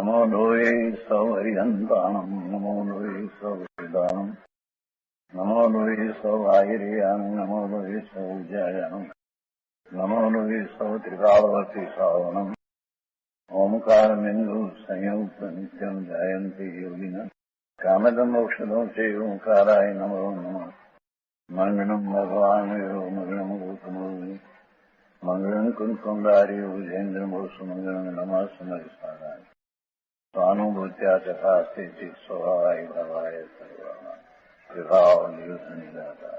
नमो लोये सौहरिहन्ताणम् नमो लोये सौहृदानम् नमो लोये सौभागिर्यानम् नमो लोये सौज्यायानम् नमो लोये सौत्रिकालवर्ति सावनम् ओंकारमिन्दु संयुक्त नित्यम् जायन्ति योगिनः कामदम् औषधम् चैव ओंकाराय नमो नमः मङ्गलम् भगवान् मङ्गलम् गौतमो मङ्गलम् कुन्कुण्डारि विजेन्द्रमोसुमङ्गलम् नमः समरिसाराय स्वानुभूत्या चकास्ते स्वभावाय भवाय सर्वाः विभावनिदाता।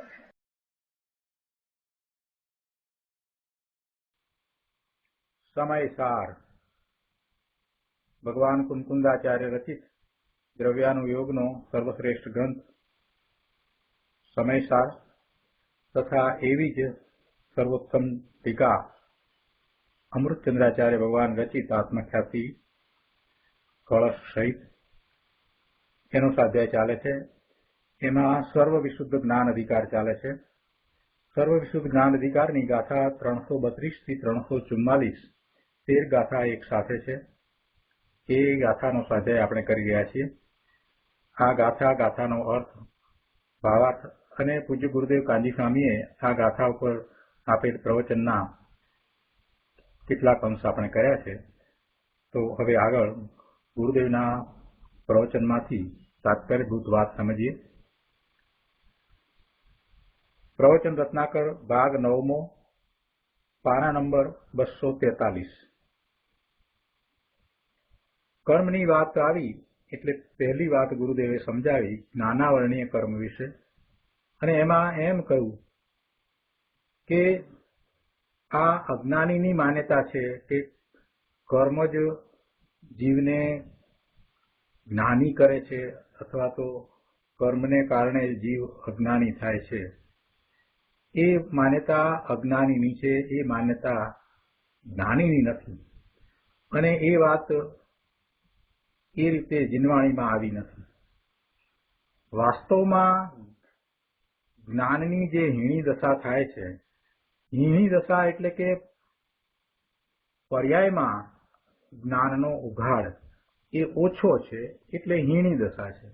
समयसार भगवान कुंकुंदाचार्य रचित द्रव्यानुयोगનો સર્વશ્રેષ્ઠ ગ્રંથ સમયસાર તથા એવી જ સર્વોત્તમ ટીકા અમૃતચંદ્રાચાર્ય ભગવાન રચિત આત્મખ્યાતિ કળશ સહિત એનો સ્વાધ્યાય ચાલે છે. એમાં સર્વ વિશુદ્ધ જ્ઞાન અધિકાર ચાલે છે. સર્વ વિશુદ્ધ જ્ઞાન અધિકારની ગાથા 332 થી 344 13 ગાથા એક સાથે છે. એ ગાથાનો સ્વાધ્યાય આપણે કરી રહ્યા છીએ. આ ગાથાનો અર્થ ભાવાર્થ અને પૂજ્ય ગુરુદેવ કાંજી સ્વામીએ આ ગાથા ઉપર આપેલ પ્રવચનના કેટલાક અંશ આપણે કર્યા છે. તો હવે આગળ ગુરુદેવના પ્રવચનમાંથી તાત્પર્યભૂત વાત સમજીએ. પ્રવચન રત્નાકર ભાગ 9મો પાના નંબર 243. કર્મની વાત આવી એટલે પહેલી વાત ગુરુદેવે સમજાવી નાનાવર્ણીય કર્મ વિશે, અને એમાં એમ કહ્યું કે આ અજ્ઞાનીની માન્યતા છે કે કર્મ જ જીવને જ્ઞાની કરે છે અથવા તો કર્મને કારણે જીવ અજ્ઞાની થાય છે. એ માન્યતા અજ્ઞાનીની છે, એ માન્યતા જ્ઞાનીની નથી. અને એ વાત એ રીતે જીનવાણીમાં આવી નથી. વાસ્તવમાં જ્ઞાનની જે હીણી દશા થાય છે, હીણી દશા એટલે કે પર્યાયમાં જ્ઞાનનો ઉઘાડ એ ઓછો છે એટલે હીણી દશા છે.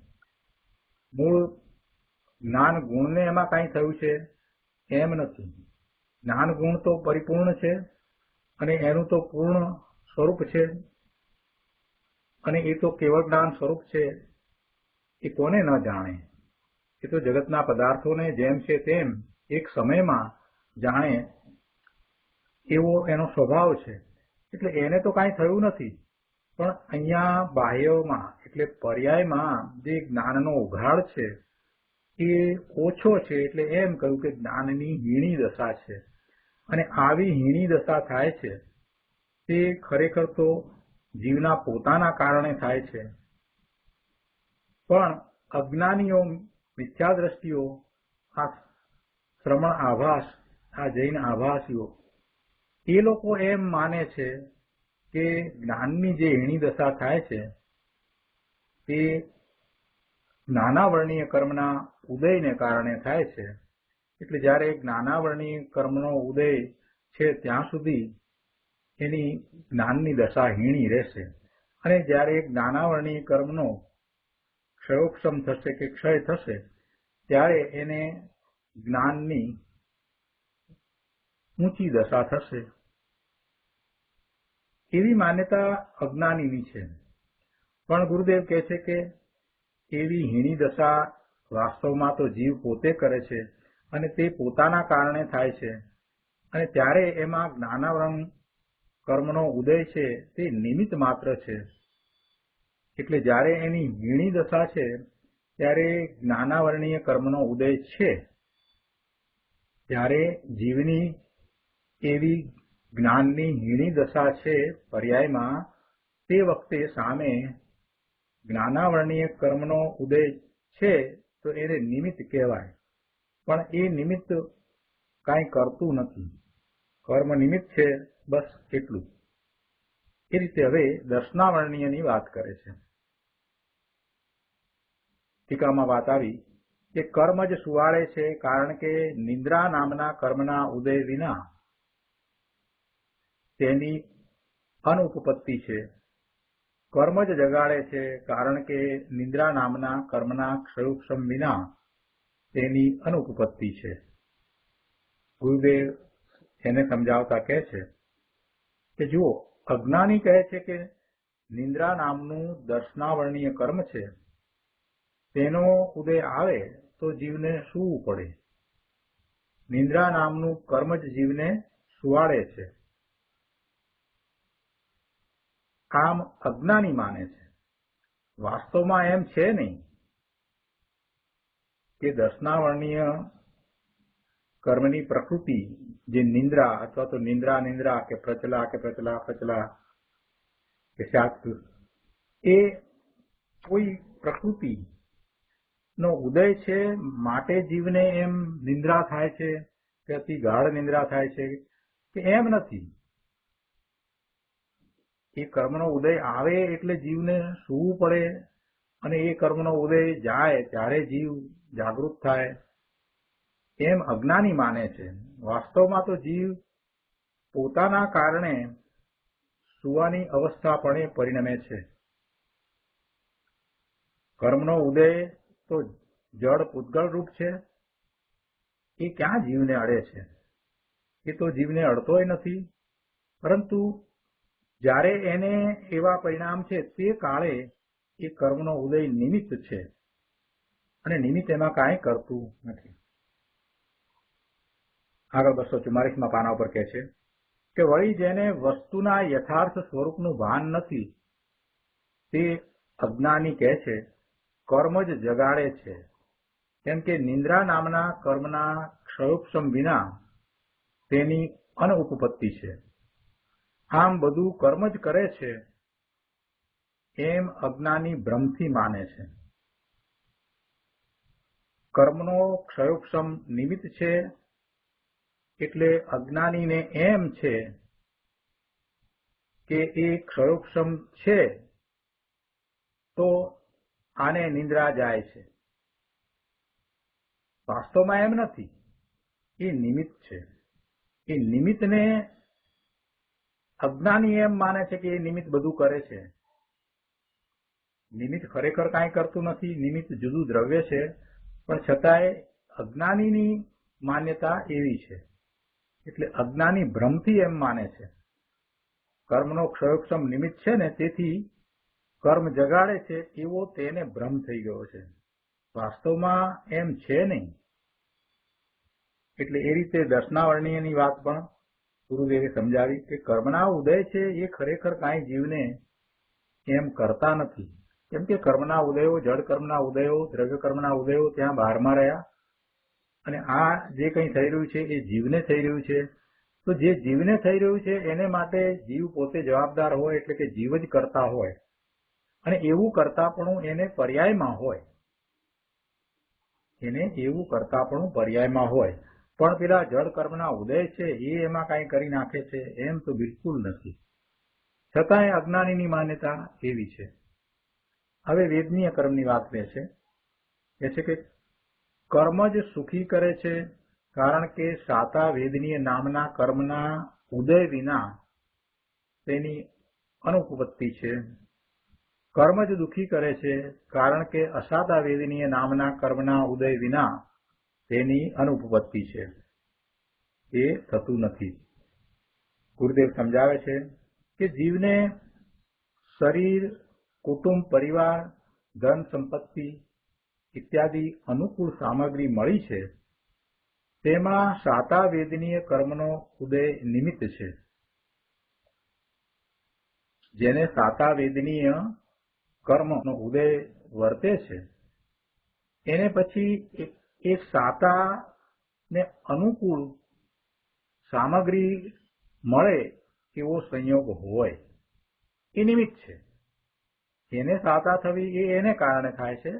મૂળ જ્ઞાન ગુણને એમાં કાંઈ થયું છે એમ નથી. જ્ઞાન ગુણ તો પરિપૂર્ણ છે અને એનું તો પૂર્ણ સ્વરૂપ છે, અને એ તો કેવળ જ્ઞાન સ્વરૂપ છે. એ કોને ન જાણે? એ તો જગતના પદાર્થોને જેમ છે તેમ એક સમયમાં જાણે એવો એનો સ્વભાવ છે. એટલે એને તો કાંઈ થયું નથી. પણ અહીંયા બાહ્યમાં એટલે પર્યાયમાં જે જ્ઞાનનો ઉઘાડ છે એ ઓછો છે, એટલે એમ કહ્યું કે જ્ઞાનની હીણી દશા છે. અને આવી હીણી દશા થાય છે તે ખરેખર તો જીવના પોતાના કારણે થાય છે. પણ અજ્ઞાનીઓ, મિથ્યાદ્રષ્ટિઓ, આ શ્રમણ આભાસ, આ જૈન આભાસીઓ, એ લોકો એમ માને છે કે જ્ઞાનની જે હીણી દશા થાય છે તે જ્ઞાનાવર્ણીય કર્મના ઉદયને કારણે થાય છે. એટલે જ્યારે જ્ઞાનાવર્ણીય કર્મનો ઉદય છે ત્યાં સુધી એની જ્ઞાનની દશા હીણી રહેશે, અને જ્યારે જ્ઞાનાવર્ણીય કર્મનો ક્ષયોક્ષમ થશે કે ક્ષય થશે ત્યારે એને જ્ઞાનની ઊંચી દશા થશે. એવી માન્યતા અજ્ઞાનીની છે. પણ ગુરુદેવ કહે છે કે એવી હીણી દશા વાસ્તવમાં તો જીવ પોતે કરે છે, અને તે પોતાના કારણે થાય છે. અને ત્યારે એમાં જ્ઞાનાવરણ કર્મનો ઉદય છે તે નિમિત્ત માત્ર છે. એટલે જ્યારે એની હીણી દશા છે ત્યારે જ્ઞાનાવરણીય કર્મનો ઉદય છે, ત્યારે જીવની એવી જ્ઞાનની હીણી દશા છે પર્યાયમાં, તે વખતે સામે જ્ઞાનાવરણીય કર્મનો ઉદય છે તો એને નિમિત્ત કહેવાય. પણ એ નિમિત્ત કાંઈ કરતું નથી. કર્મ નિમિત્ત છે, બસ એટલું. એ રીતે હવે દર્શનાવર્ણીયની વાત કરે છે. ટીકામાં વાત આવી કે કર્મ જ સુવાળે છે, કારણ કે નિદ્રા નામના કર્મના ઉદય વિના તેની અનુપપત્તિ છે. કર્મ જ જગાડે છે, કારણ કે નિદ્રા નામના કર્મના ક્ષયોક્ષમ વિના તેની અનુપપત્તિ છે. ગુરુદેવ એને સમજાવતા કહે છે કે જુઓ, અજ્ઞાની કહે છે કે નિદ્રા નામનું દર્શનાવર્ણીય કર્મ છે, તેનો ઉદય આવે તો જીવને સૂવું પડે. નિદ્રા નામનું કર્મ જ જીવને સુવાડે છે. આમ અજ્ઞાની માને છે. વાસ્તવમાં એમ છે નહીં કે દર્શનાવર્ણીય કર્મની પ્રકૃતિ જે નિંદ્રા અથવા તો નિંદ્રા નિંદ્રા કે પ્રચલા કે પ્રચલા પ્રચલા કે શાસ્ત્ર, એ કોઈ પ્રકૃતિ નો ઉદય છે માટે જીવને એમ નિંદ્રા થાય છે કે અતિ ગાઢ નિંદ્રા થાય છે, કે એમ નથી. એ કર્મનો ઉદય આવે એટલે જીવને સૂવું પડે, અને એ કર્મનો ઉદય જાય ત્યારે જીવ જાગૃત થાય, એમ અજ્ઞાની માને છે. વાસ્તવમાં તો જીવ પોતાના કારણે સુવાની અવસ્થા પણ પરિણમે છે. કર્મનો ઉદય તો જડ પૂતગળ રૂપ છે, એ ક્યાં જીવને અડે છે? એ તો જીવને અડતોય નથી. પરંતુ જ્યારે એને એવા પરિણામ છે તે કાળે એ કર્મનો ઉદય નિમિત્ત છે, અને નિમિત્ત એમાં કાંઈ કરતું નથી. આગળ 244માં પાના ઉપર કહે છે કે વળી જેને વસ્તુના યથાર્થ સ્વરૂપનું ભાન નથી તે અજ્ઞાની કહે છે કર્મ જ જગાડે છે, કેમ કે નિંદ્રા નામના કર્મના ક્ષયોક્ષમ વિના તેની અનુપપત્તિ છે. આમ બધું કર્મ જ કરે છે એમ અજ્ઞાની ભ્રમથી માને છે. કર્મનો ક્ષયોક્ષમ નિમિત્ત છે એટલે અજ્ઞાનીને એમ છે કે એ ક્ષયોક્ષમ છે તો આને નિંદ્રા જાય છે. વાસ્તવમાં એમ નથી, એ નિમિત્ત છે. એ નિમિત્તને અજ્ઞાની એમ માને છે કે એ નિમિત્ત બધું કરે છે. નિમિત્ત ખરેખર કાંઈ કરતું નથી. નિમિત્ત જુદું દ્રવ્ય છે, પણ છતાંય અજ્ઞાનીની માન્યતા એવી છે. એટલે અજ્ઞાની ભ્રમથી એમ માને છે કર્મનો ક્ષયોક્ષમ નિમિત્ત છે ને તેથી કર્મ જગાડે છે, એવો તેને ભ્રમ થઈ ગયો છે. વાસ્તવમાં એમ છે નહીં. એટલે એ રીતે દર્શનાવર્ણીયની વાત પણ ગુરુદેવે સમજાવી કે કર્મના ઉદય છે એ ખરેખર કાંઈ જીવને એમ કરતા નથી. કેમ કે કર્મના ઉદયો, જળ કર્મના ઉદયો, દ્રવ્ય કર્મના ઉદયો ત્યાં બહારમાં રહ્યા, અને આ જે કંઈ થઈ રહ્યું છે એ જીવને થઈ રહ્યું છે. તો જે જીવને થઈ રહ્યું છે એને માટે જીવ પોતે જવાબદાર હોય, એટલે કે જીવ જ કરતા હોય, અને એવું કરતાપણું એને પર્યાયમાં હોય. એને એવું કરતાપણું પર્યાયમાં હોય. પણ પેલા જળ કર્મના ઉદય છે એ એમાં કાંઈ કરી નાખે છે એમ તો બિલકુલ નથી. છતાંય અજ્ઞાનીની માન્યતા એવી છે. હવે વેદનીય કર્મની વાત કહે છે કે કર્મ જ સુખી કરે છે, કારણ કે સાતા વેદનીય નામના કર્મના ઉદય વિના તેની અનુપપત્તિ છે. કર્મ જ દુઃખી કરે છે, કારણ કે અસાતા વેદનીય નામના કર્મના ઉદય વિના તેની અનુપપત્તિ છે. એ થતું નથી. ગુરુદેવ સમજાવે છે કે જીવને શરીર, કુટુંબ, પરિવાર, ધન સંપત્તિ ઇત્યાદિ અનુકૂળ સામગ્રી મળી છે, તેમાં સાતા વેદનીય કર્મનો ઉદય નિમિત્ત છે. જેને સાતા વેદનીય કર્મનો ઉદય વર્તે છે એને પછી એ સાતાને અનુકૂળ સામગ્રી મળે એવો સંયોગ હોય, એ નિમિત્ત છે. એને સાતા થવી એ એને કારણે થાય છે,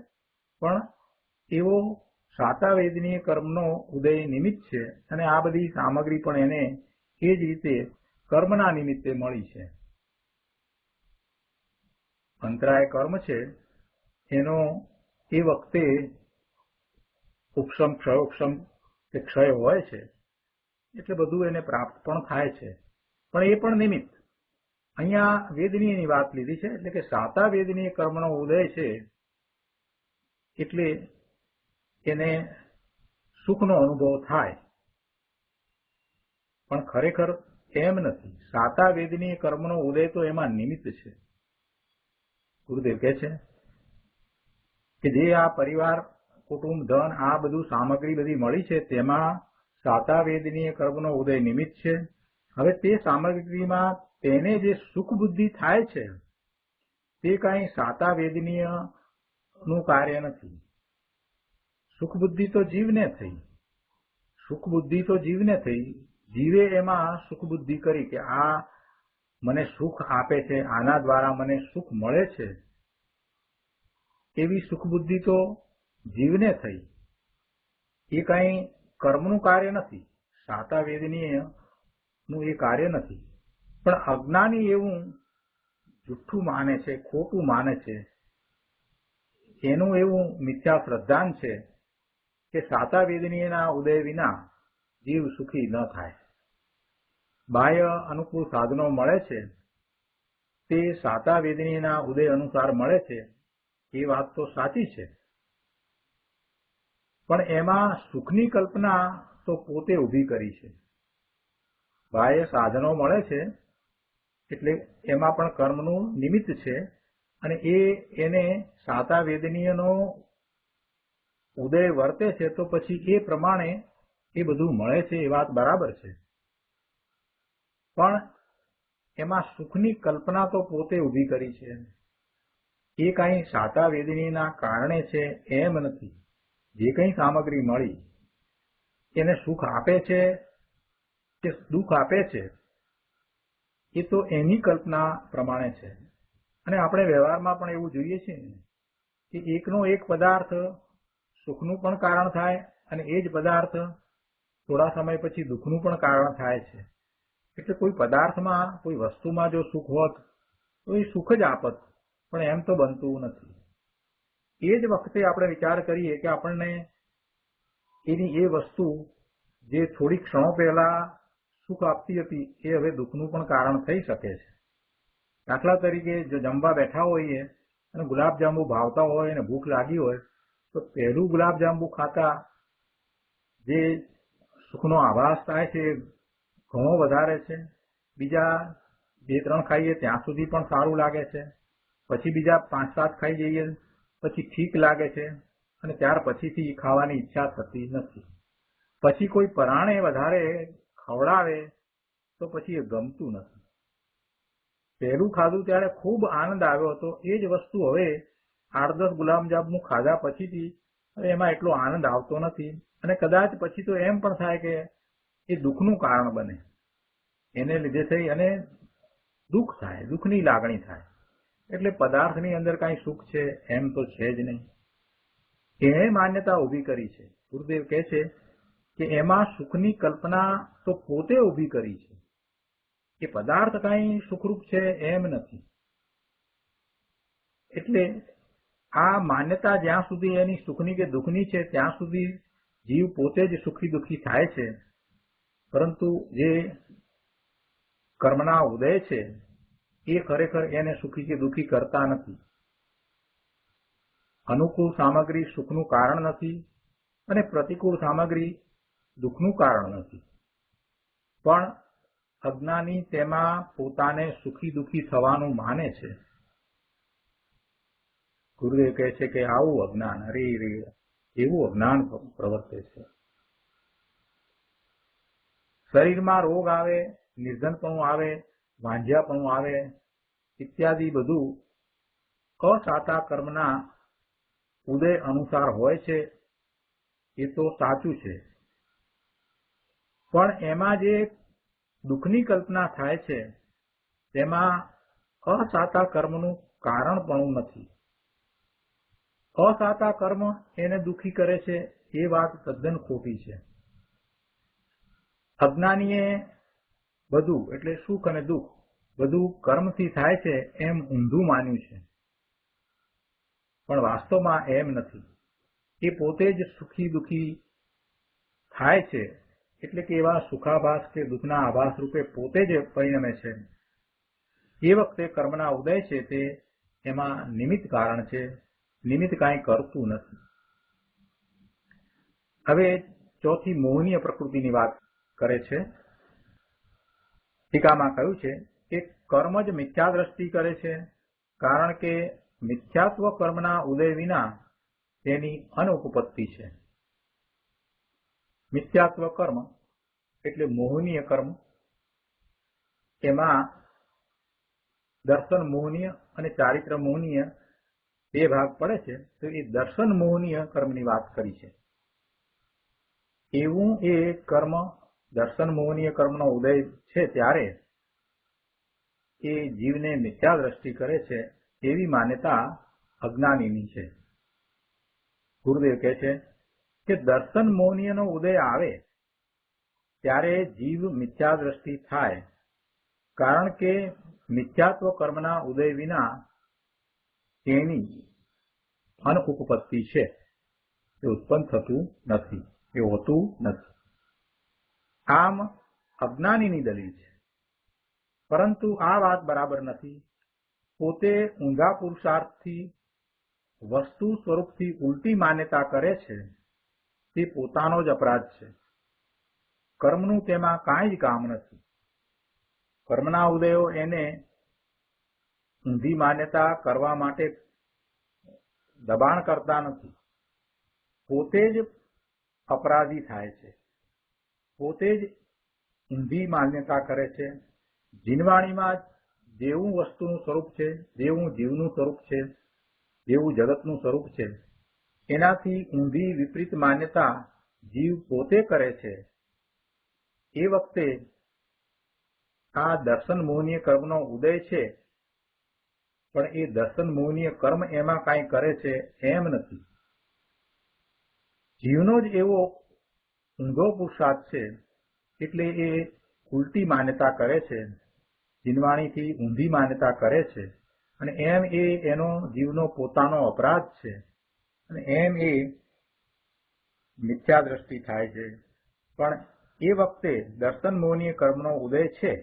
પણ એવો સાતા વેદનીય કર્મનો ઉદય નિમિત્ત છે, અને આ બધી સામગ્રી પણ એને એ જ રીતે કર્મના નિમિત્તે મળી છે. અંતરાય કર્મ છે એનો એ વખતે ઉપશમ, ક્ષયોક્ષમ કે ક્ષય હોય છે, એટલે બધું એને પ્રાપ્ત પણ થાય છે, પણ એ પણ નિમિત્ત. અહીંયા વેદનીયની વાત લીધી છે, એટલે કે સાતા વેદનીય કર્મનો ઉદય છે એટલે એને સુખનો અનુભવ થાય, પણ ખરેખર એમ નથી. સાતા વેદનીય કર્મનો ઉદય તો એમાં નિમિત્ત છે. ગુરુદેવ કહે છે કે જે આ પરિવાર, કુટુંબ, ધન, આ બધું સામગ્રી બધી મળી છે તેમાં સાતા વેદનીય કર્મનો ઉદય નિમિત્ત છે. હવે તે સામગ્રીમાં તેને જે સુખ બુદ્ધિ થાય છે તે કાંઈ સાતા વેદનીય નું કાર્ય નથી. સુખ બુદ્ધિ તો જીવને થઈ, સુખ બુદ્ધિ તો જીવને થઈ. જીવે એમાં સુખ બુદ્ધિ કરી કે આ મને સુખ આપે છે, આના દ્વારા મને સુખ મળે છે, એવી સુખ બુદ્ધિ તો જીવને થઈ. એ કાંઈ કર્મનું કાર્ય નથી, સાતા વેદનીય નું એ કાર્ય નથી. પણ અજ્ઞાની એવું જુઠ્ઠું માને છે, ખોટું માને છે, એનું એવું મિથ્યા શ્રદ્ધાન છે કે સાતા વેદનીયના ઉદય વિના જીવ સુખી ન થાય. બાહ્ય અનુકૂળ સાધનો મળે છે તે સાતા વેદનીયના ઉદય અનુસાર મળે છે, એ વાત તો સાચી છે, પણ એમાં સુખની કલ્પના તો પોતે ઊભી કરી છે. બાહ્ય સાધનો મળે છે એટલે એમાં પણ કર્મનું નિમિત્ત છે, અને એને સાતા વેદનીયનો ઉદય વર્તે છે તો પછી એ પ્રમાણે એ બધું મળે છે, એ વાત બરાબર છે. પણ એમાં સુખની કલ્પના તો પોતે ઊભી કરી છે. એ કાંઈ સાતા વેદનીયના કારણે છે એમ નથી. જે કંઈ સામગ્રી મળી એને સુખ આપે છે કે દુઃખ આપે છે એ તો એની કલ્પના પ્રમાણે છે. અને આપણે વ્યવહારમાં પણ એવું જોઈએ છીએ કે એકનો એક પદાર્થ સુખનું પણ કારણ થાય અને એ જ પદાર્થ થોડા સમય પછી દુઃખનું પણ કારણ થાય છે. એટલે કોઈ પદાર્થમાં, કોઈ વસ્તુમાં જો સુખ હોત તો એ સુખ જ આપત, પણ એમ તો બનતું નથી. એ જ વખતે આપણે વિચાર કરીએ કે આપણને એની એ વસ્તુ જે થોડી ક્ષણો પહેલા સુખ આપતી હતી એ હવે દુઃખનું પણ કારણ થઈ શકે છે. દાખલા તરીકે જો જમવા બેઠા હોઈએ અને ગુલાબજાંબુ ભાવતા હોય અને ભૂખ લાગી હોય તો પહેલું ગુલાબજાંબુ ખાતા જે સુખનો આભાસ થાય છે ઘણો વધારે છે. બીજા 2-3 ખાઈએ ત્યાં સુધી પણ સારું લાગે છે, પછી બીજા 5-7 ખાઈ જઈએ પછી ઠીક લાગે છે, અને ત્યાર પછીથી ખાવાની ઈચ્છા થતી નથી. પછી કોઈ પરાણે વધારે ખવડાવે તો પછી એ ગમતું નથી. પહેલું ખાધું ત્યારે ખૂબ આનંદ આવ્યો હતો, એ જ વસ્તુ હવે 8-10 ગુલાબજાંબુ ખાધા પછીથી હવે એમાં એટલો આનંદ આવતો નથી, અને કદાચ પછી તો એમ પણ થાય કે એ દુઃખનું કારણ બને, એને લીધે થઈ અને દુઃખ થાય, દુઃખની લાગણી થાય. એટલે પદાર્થની અંદર કાંઈ સુખ છે એમ તો છે જ નહીં. એને માન્યતા ઊભી કરી છે. ગુરુદેવ કહે છે કે એમાં સુખની કલ્પના તો પોતે ઊભી કરી છે. એ પદાર્થ કાંઈ સુખરૂપ છે એમ નથી. એટલે આ માન્યતા જ્યાં સુધી એની સુખની કે દુઃખની છે ત્યાં સુધી જીવ પોતે જ સુખી દુઃખી થાય છે. પરંતુ જે કર્મના ઉદય છે એ ખરેખર એને સુખી કે દુઃખી કરતા નથી. અનુકૂળ સામગ્રી સુખનું કારણ નથી અને પ્રતિકૂળ સામગ્રી દુઃખનું કારણ નથી. પણ અજ્ઞાની તેમાં પોતાને સુખી દુઃખી થવાનું માને છે. ગુરુદેવ કહે છે કે આવું અજ્ઞાન, અરે એવું અજ્ઞાન પ્રવર્તે છે. શરીરમાં રોગ આવે, નિર્ધનપણું આવે, વાંઝ્યાપણું આવે ઇત્યાદિ બધું અસાતા કર્મના ઉદય અનુસાર હોય છે, એ તો સાચું છે. પણ એમાં જે દુઃખની કલ્પના થાય છે તેમાં અસાતા કર્મનું કારણપણું નથી. અસાતા કર્મ એને દુઃખી કરે છે એ વાત તદ્દન ખોટી છે. અજ્ઞાનીએ બધું એટલે સુખ અને દુઃખ બધું કર્મથી થાય છે એમ ઊંધું માન્યું છે, પણ વાસ્તવમાં એમ નથી. એ પોતે જ સુખી દુઃખી થાય છે, એટલે કે એવા સુખાભાસ કે દુઃખના આભાસ રૂપે પોતે જ પરિણમે છે. એ વખતે કર્મના ઉદય છે તે એમાં નિમિત્ત કારણ છે, નિમિત્ત કાંઈ કરતું નથી. હવે ચોથી મોહનીય પ્રકૃતિની વાત કરે છે. ટીકામાં કહ્યું છે કે કર્મ જ મિથ્યા દ્રષ્ટિ કરે છે, કારણ કે મિથ્યાત્વ કર્મના ઉદય વિના તેની અનુપપત્તિ છે. મિથ્યાત્વ કર્મ એટલે મોહનીય કર્મ. એમાં દર્શન મોહનીય અને ચારિત્ર મોહનીય બે ભાગ પડે છે. તો એ દર્શન મોહનીય કર્મની વાત કરી છે. એવું એ કર્મ દર્શન મોહનીય કર્મનો ઉદય છે ત્યારે એ જીવને મિથ્યા દ્રષ્ટિ કરે છે એવી માન્યતા અજ્ઞાનીની છે. ગુરુદેવ કહે છે કે દર્શન મોહનીયનો ઉદય આવે ત્યારે જીવ મિથ્યા દ્રષ્ટિ થાય, કારણ કે મિથ્યાત્વ કર્મના ઉદય વિના તેની અનુપપત્તિ છે, એ ઉત્પન્ન થતું નથી, એ હોતું નથી. આમ અજ્ઞાનીની દલીલ છે. પરંતુ આ વાત બરાબર નથી. પોતે ઊંધા પુરુષાર્થથી વસ્તુ સ્વરૂપથી ઉલટી માન્યતા કરે છે તે પોતાનો જ અપરાધ છે. કર્મનું તેમાં કાંઈ જ કામ નથી. કર્મના ઉદયો એને ઊંધી માન્યતા કરવા માટે દબાણ કરતા નથી. પોતે જ અપરાધી થાય છે, પોતે જ ઊંધી માન્યતા કરે છે. જીનવાણીમાં જેવું વસ્તુનું સ્વરૂપ છે, જેવું જીવનું સ્વરૂપ છે, જેવું જગતનું સ્વરૂપ છે, એનાથી ઊંધી વિપરીત માન્યતા જીવ પોતે કરે છે. એ વખતે આ દર્શન મોહનીય કર્મનો ઉદય છે, પણ એ દર્શન મોહનીય કર્મ એમાં કાંઈ કરે છે એમ નથી. જીવનો જ એવો ઊંધો પુરુષાર્થ છે, એટલે એ ઉલટી માન્યતા કરે છે, જીનવાણીથી ઊંધી માન્યતા કરે છે, અને એમ એ એનો જીવનો પોતાનો અપરાધ છે, અને એમ એ મિથ્યા દ્રષ્ટિ થાય છે. પણ એ વખતે દર્શન મોહનીય કર્મનો ઉદય છે,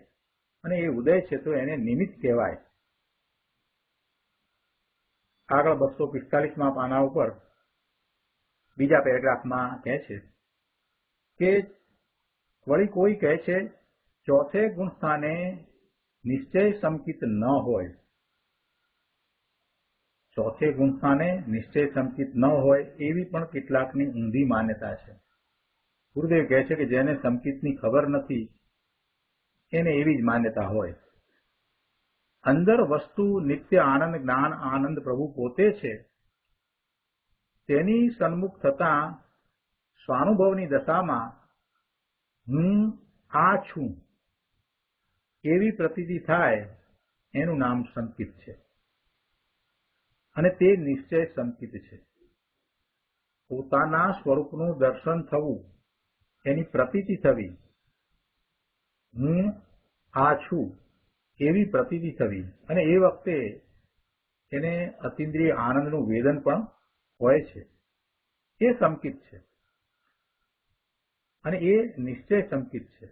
અને એ ઉદય છે તો એને નિમિત્ત કહેવાય. આગળ 245માં પાના ઉપર બીજા પેરેગ્રાફમાં કહે છે કે વળી કોઈ કહે છે ચોથે ગુણ સ્થાને નિશ્ચય સંકિત ન હોય. ચોથે ગુણ સ્થાને નિશ્ચય સંકિત ન હોય એવી પણ કેટલાકની ઊંધી માન્યતા છે. ગુરુદેવ કહે છે કે જેને સંકિતની ખબર નથી એને એવી જ માન્યતા હોય. અંદર વસ્તુ નિત્ય આનંદ જ્ઞાન આનંદ પ્રભુ પોતે છે, તેની સન્મુખ થતા સ્વાનુભવની દશામાં હું આ છું એવી પ્રતીતિ થાય, એનું નામ સંકિત છે, અને તે નિશ્ચય સંકિત છે. પોતાના સ્વરૂપનું દર્શન થવું, એની પ્રતીતિ થવી, હું આ છું એવી પ્રતીતિ થવી, અને એ વખતે એને અતિન્દ્રિય આનંદનું વેદન પણ હોય છે, એ સંકિત છે, અને એ નિશ્ચય સંકિત છે.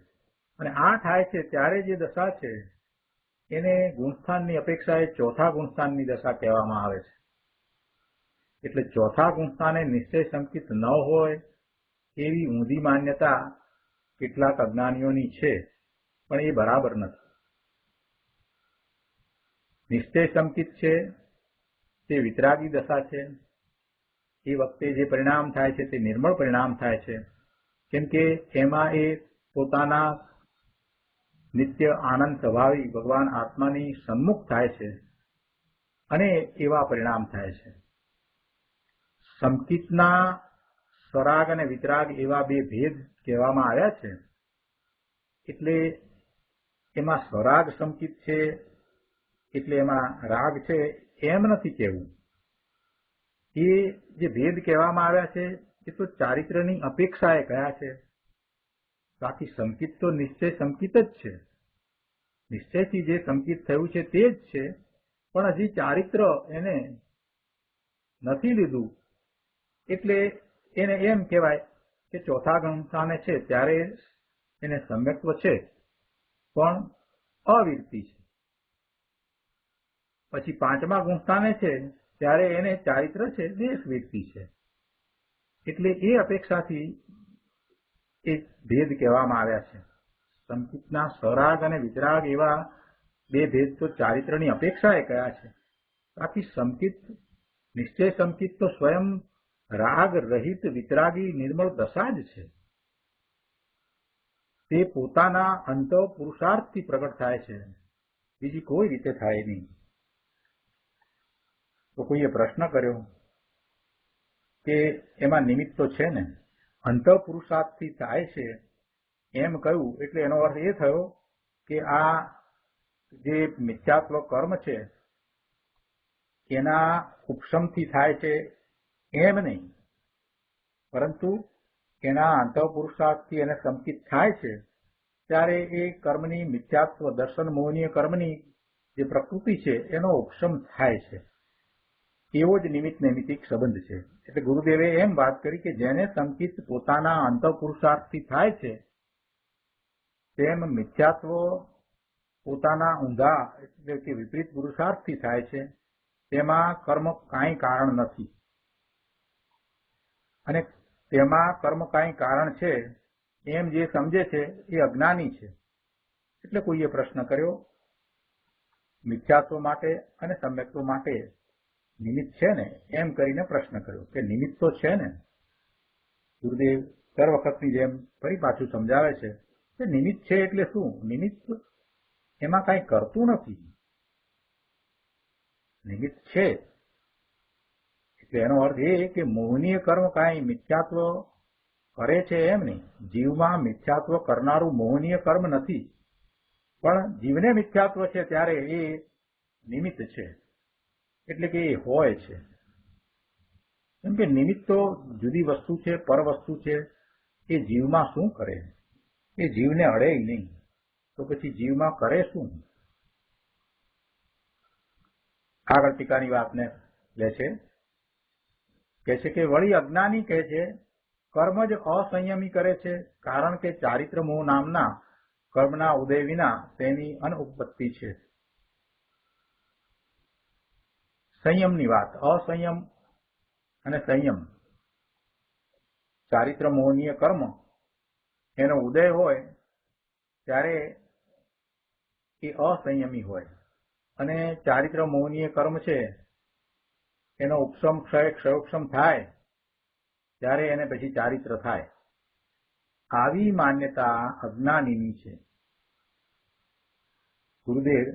અને આ થાય છે ત્યારે જે દશા છે એને ગુણસ્થાનની અપેક્ષાએ ચોથા ગુણસ્થાનની દશા કહેવામાં આવે છે. એટલે ચોથા ગુણસ્થાને નિશ્ચય સંકિત ન હોય એવી ઊંધી માન્યતા કેટલાક અજ્ઞાનીઓની છે, પણ એ બરાબર નથી. નિશ્ચય સંકિત છે તે વિતરાગી દશા છે. એ વખતે જે પરિણામ થાય છે તે નિર્મળ પરિણામ થાય છે, કેમ કે એમાં એ પોતાના નિત્ય આનંદ સ્વભાવી ભગવાન આત્માની સન્મુખ થાય છે, અને એવા પરિણામ થાય છે. સંકિતના સ્વરાગ અને વિતરાગ એવા બે ભેદ કહેવામાં આવ્યા છે. એટલે એમાં સ્વરાગ સંકિત છે એટલે એમાં રાગ છે એમ નથી કહેવું. એ જે ભેદ કહેવામાં આવ્યા છે એ તો ચારિત્રની અપેક્ષાએ કયા છે. બાકી સંકિત તો નિશ્ચય સંકિત જ છે. નિશ્ચયથી જે સંકિત થયું છે તે જ છે, પણ હજી ચારિત્ર એને નથી લીધું, એટલે એને એમ કહેવાય કે ચોથા ગુણસ્થાને છે ત્યારે એને સમ્યક્ત્વ છે, પણ અવિરતિ છે. પછી 5મા ગુણસ્થાને છે ત્યારે એને ચારિત્ર છે દેશ વ્યક્તિ છે. એટલે એ અપેક્ષાથી એક ભેદ કહેવામાં આવ્યા છે. સંકિતના સરાગ અને વિતરાગ એવા બે ભેદ તો ચારિત્રની અપેક્ષાએ કયા છે. બાકી સંકિત નિશ્ચય સંકિત તો સ્વયં રાગ રહિત વિતરાગી નિર્મળ દશા જ છે. તે પોતાના અંત પુરુષાર્થથી પ્રગટ થાય છે, બીજી કોઈ રીતે થાય નહીં. તો કોઈએ પ્રશ્ન કર્યો કે એમાં નિમિત્ત તો છે ને, અંત પુરુષાર્થથી થાય છે એમ કહ્યું એટલે એનો અર્થ એ થયો કે આ જે મિથ્યાત્વ કર્મ છે એના ઉપશમથી થાય છે એમ નહીં, પરંતુ એના અંત પુરુષાર્થથી એને સંકિત થાય છે ત્યારે એ કર્મની મિથ્યાત્વ દર્શન મોહનીય કર્મની જે પ્રકૃતિ છે એનો ઉપશમ થાય છે. એવો જ નિમિત્ત નૈમિતિક સંબંધ છે. એટલે ગુરુદેવે એમ વાત કરી કે જેને સંકિત પોતાના અંત પુરુષાર્થથી થાય છે તેમ મિથ્યાત્વ પોતાના ઊંધા એટલે કે વિપરીત પુરુષાર્થથી થાય છે, તેમાં કર્મ કાંઈ કારણ નથી. અને તેમાં કર્મ કાંઈ કારણ છે એમ જે સમજે છે એ અજ્ઞાની છે. એટલે કોઈએ પ્રશ્ન કર્યો મિથ્યાત્વ માટે અને સમ્યક્ત્વ માટે નિમિત્ત છે ને એમ કરીને પ્રશ્ન કર્યો કે નિમિત્ત તો છે ને. ગુરુદેવ દર વખતની જેમ ફરી પાછું સમજાવે છે કે નિમિત્ત છે એટલે શું? નિમિત્ત એમાં કાંઈ કરતું નથી. નિમિત્ત છે એટલે એનો અર્થ એ કે મોહનીય કર્મ કાંઈ મિથ્યાત્વ કરે છે એમ નહીં. જીવમાં મિથ્યાત્વ કરનારું મોહનીય કર્મ નથી, પણ જીવને મિથ્યાત્વ છે ત્યારે એ નિમિત્ત છે, એટલે કે એ હોય છે. કેમ કે નિમિત્ત તો જુદી વસ્તુ છે, પર વસ્તુ છે. એ જીવમાં શું કરે? એ જીવને અડે નહીં, તો પછી જીવમાં કરે શું? આગળ ટીકાની વાતને લે છે, કહે છે કે વળી અજ્ઞાની કહે છે કર્મ જ અસંયમી કરે છે, કારણ કે ચારિત્ર મોહ નામના કર્મના ઉદય વિના તેની અનુપત્તિ છે. સંયમની વાત, અસંયમ અને સંયમ. ચારિત્ર મોહનીય કર્મ એનો ઉદય હોય ત્યારે એ અસંયમી હોય, અને ચારિત્ર મોહનીય કર્મ છે એનો ઉપશમ ક્ષયોક્ષમ થાય ત્યારે એને પછી ચારિત્ર થાય. આવી માન્યતા અજ્ઞાનીની છે. ગુરુદેવ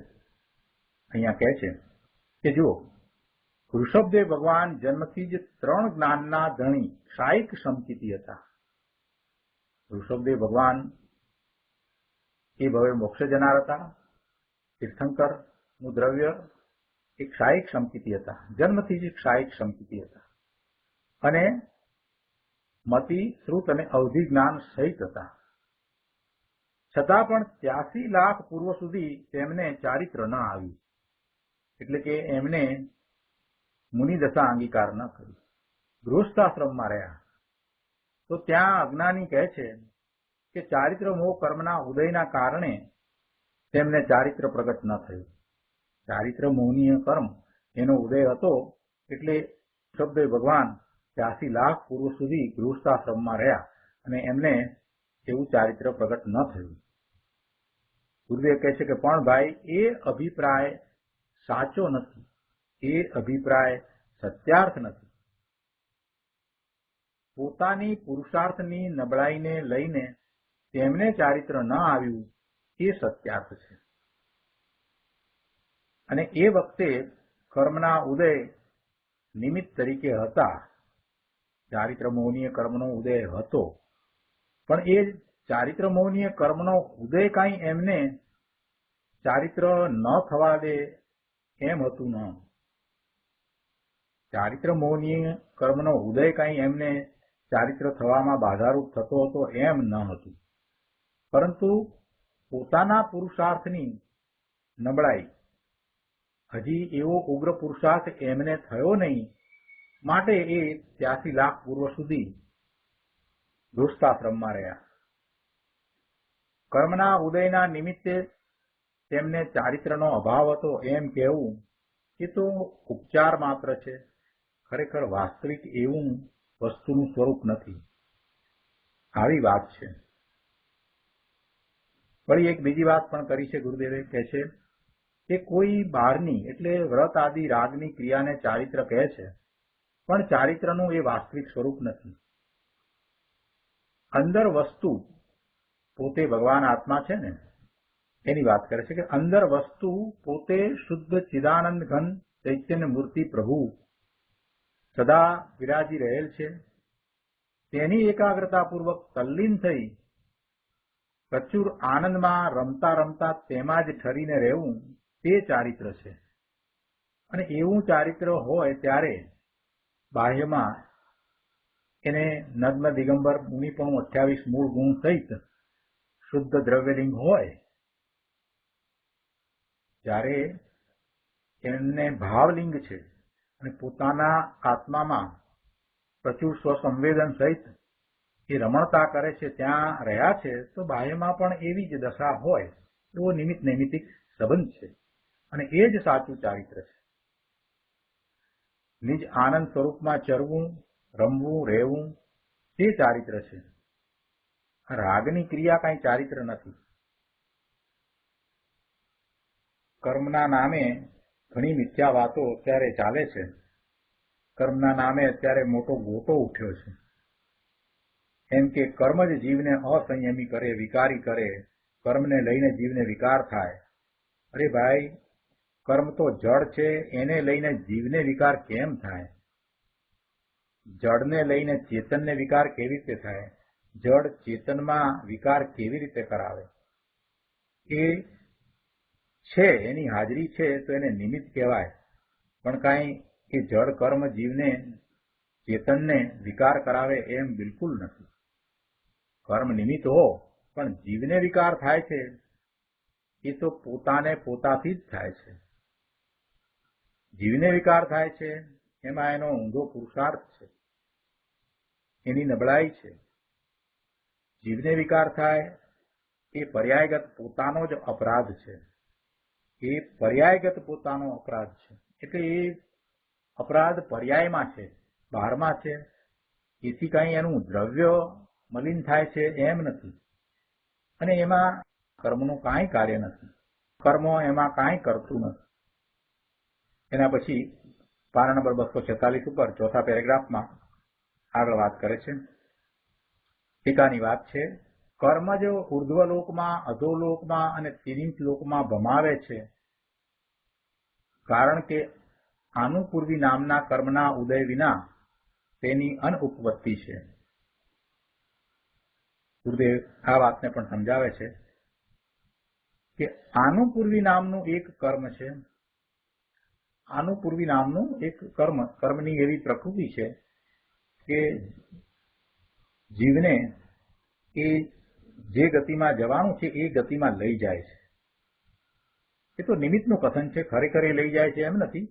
અહીંયા કહે છે કે જુઓ, ઋષભદેવ ભગવાન જન્મથી જ 3 જ્ઞાનના ધણી ક્ષાયિક સંકિતી હતા. ઋષભદેવ ભગવાન એ ભવે મોક્ષ જનાર હતા. તીર્થંકર નું દ્રવ્ય એ ક્ષાયિક સંકિતી હતા. જન્મથી જ ક્ષાયિક સંકિતી હતા અને મતિ, શ્રુત અને અવધિ જ્ઞાન સહિત હતા. છતાં પણ 83 લાખ પૂર્વ સુધી તેમને ચારિત્ર ન આવ્યું, એટલે કે એમને મુનિ દશા અંગીકાર ન કરી. ગૃહસ્થાશ્રમમાં રહ્યા તો ત્યાં અજ્ઞાની કહે છે કે ચારિત્ર મોહ કર્મના ઉદયના કારણે તેમને ચારિત્ર પ્રગટ ન થયું. ચારિત્ર મોહનીય કર્મ એનો ઉદય હતો એટલે ઋષભદેવ ભગવાન 83 લાખ પૂર્વ સુધી ગૃહસ્થાશ્રમમાં રહ્યા અને એમને એવું ચારિત્ર પ્રગટ ન થયું. ગુરુદેવ કહે છે કે પણ ભાઈ એ અભિપ્રાય સાચો નથી, એ અભિપ્રાય સત્યાર્થ નથી. પોતાની પુરુષાર્થની નબળાઈને લઈને તેમને ચારિત્ર ન આવ્યું એ સત્યાર્થ છે. અને એ વખતે કર્મના ઉદય નિમિત્ત તરીકે હતા. ચારિત્ર મોહનીય કર્મનો ઉદય હતો, પણ એ ચારિત્ર મોહનીય કર્મનો ઉદય કાંઈ એમને ચારિત્ર ન થવા દે એમ હતું ન. ચારિત્ર મોહનીય કર્મનો ઉદય કાંઈ એમને ચારિત્ર થવામાં બાધારૂપ થતો હતો એમ ન હતું, પરંતુ પોતાના પુરુષાર્થની નબળાઈ, હજી એવો ઉગ્ર પુરુષાર્થ એમને થયો નહીં, માટે એ 83 લાખ પૂર્વ સુધી ગૃહસ્થાશ્રમમાં રહ્યા. કર્મના ઉદયના નિમિત્તે તેમને ચારિત્રનો અભાવ હતો એમ કહેવું એ તો ઉપચાર માત્ર છે, ખરેખર વાસ્તવિક એવું વસ્તુનું સ્વરૂપ નથી. આવી વાત છે. વળી એક બીજી વાત પણ કરી છે ગુરુદેવે, કહે છે કે કોઈ બહારની એટલે વ્રત આદિ રાગની ક્રિયાને ચારિત્ર કહે છે, પણ ચારિત્રનું એ વાસ્તવિક સ્વરૂપ નથી. અંદર વસ્તુ પોતે ભગવાન આત્મા છે ને, એની વાત કરે છે કે અંદર વસ્તુ પોતે શુદ્ધ ચિદાનંદ ઘન ચૈતન્ય મૂર્તિ પ્રભુ સદા વિરાજી રહેલ છે. તેની એકાગ્રતાપૂર્વક તલ્લીન થઈ પ્રચુર આનંદમાં રમતા રમતા તેમાં જ ઠરીને રહેવું, તે ચારિત્ર છે. અને એવું ચારિત્ર હોય ત્યારે બાહ્યમાં એને નગ્ન દિગંબર મુનિપણું 28 મૂળ ગુણ સહિત શુદ્ધ દ્રવ્યલિંગ હોય, જ્યારે એમને ભાવલિંગ છે અને પોતાના આત્મામાં પ્રચુર સ્વસંવેદન સહિત એ રમણતા કરે છે, ત્યાં રહ્યા છે, તો બાહ્યમાં પણ એવી જ દશા હોય એવો નિમિત્ત નૈમિતિક સંબંધ છે. અને એ જ સાચું ચારિત્ર છે. નિજ આનંદ સ્વરૂપમાં ચરવું, રમવું, રહેવું, તે ચારિત્ર છે. રાગની ક્રિયા કાંઈ ચારિત્ર નથી. કર્મના નામે ઘણી મિથ્યા વાતો અત્યારે ચાલે છે. કર્મના નામે અત્યારે મોટો ગોટો ઉઠ્યો છે. એમ કે કર્મ જ જીવને અસંયમી કરે, વિકારી કરે, કર્મને લઈને જીવને વિકાર થાય. અરે ભાઈ, કર્મ તો જળ છે, એને લઈને જીવને વિકાર કેમ થાય? જળને લઈને ચેતનને વિકાર કેવી રીતે થાય? જળ ચેતનમાં વિકાર કેવી રીતે કરાવે? એ છે, એની હાજરી છે તો એને નિમિત્ત કહેવાય, પણ કાંઈ એ જળ કર્મ જીવને ચેતનને વિકાર કરાવે એમ બિલકુલ નથી. કર્મ નિમિત્ત હો, પણ જીવને વિકાર થાય છે એ તો પોતાને પોતાથી જ થાય છે. જીવને વિકાર થાય છે એમાં એનો ઊંધો પુરુષાર્થ છે, એની નબળાઈ છે. જીવને વિકાર થાય એ પર્યાયગત પોતાનો જ અપરાધ છે. એ પર્યાયગત પોતાનો અપરાધ છે. એટલે એ અપરાધ પર્યાયમાં છે, બહારમાં છે. એથી કાંઈ એનું દ્રવ્ય મલિન થાય છે એમ નથી. અને એમાં કર્મનું કાંઈ કાર્ય નથી. કર્મ એમાં કાંઈ કરતું નથી. એના પછી પાના નંબર 246 ઉપર ચોથા પેરેગ્રાફમાં આગળ વાત કરે છે. ટીકાની વાત છે. કર્મ જ ઉર્ધ્વલોકમાં, અધોલોકમાં અને તિરીંચ લોકમાં ભમાવે છે, કારણ કે આનુપૂર્વી નામના કર્મના ઉદય વિના તેની અનુપપત્તિ છે. ગુરુદેવ આ વાતને પણ સમજાવે છે કે આનુપૂર્વી નામનું એક કર્મ છે. આનુપૂર્વી નામનું એક કર્મની એવી પ્રકૃતિ છે કે જીવને એ જે ગતિમાં જવાનું છે એ ગતિમાં લઈ જાય છે. એ તો નિમિત્તનું કથન છે, ખરેખર એ લઈ જાય છે એમ નથી,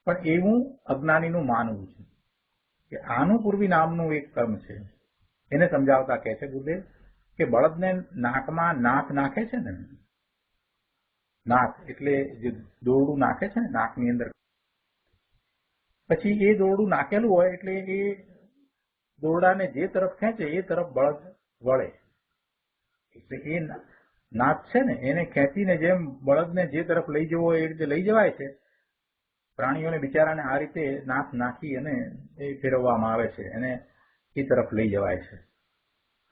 પણ એવું અજ્ઞાનીનું માનવું છે કે આનુપૂર્વી નામનું એક કર્મ છે. એને સમજાવતા કહે છે ગુરુદેવ કે બળદને નાકમાં નાક નાખે છે ને, નાક એટલે જે દોરડું નાખે છે ને નાકની અંદર, પછી એ દોરડું નાખેલું હોય એટલે એ દોરડાને જે તરફ ખેંચે એ તરફ બળદ વળે. એટલે એ નાક છે ને એને ખેંચીને જેમ બળદને જે તરફ લઈ જવો હોય એ રીતે લઈ જવાય છે. પ્રાણીઓને બિચારાને આ રીતે નાક નાખી અને એ ફેરવવામાં આવે છે, એને એ તરફ લઈ જવાય છે.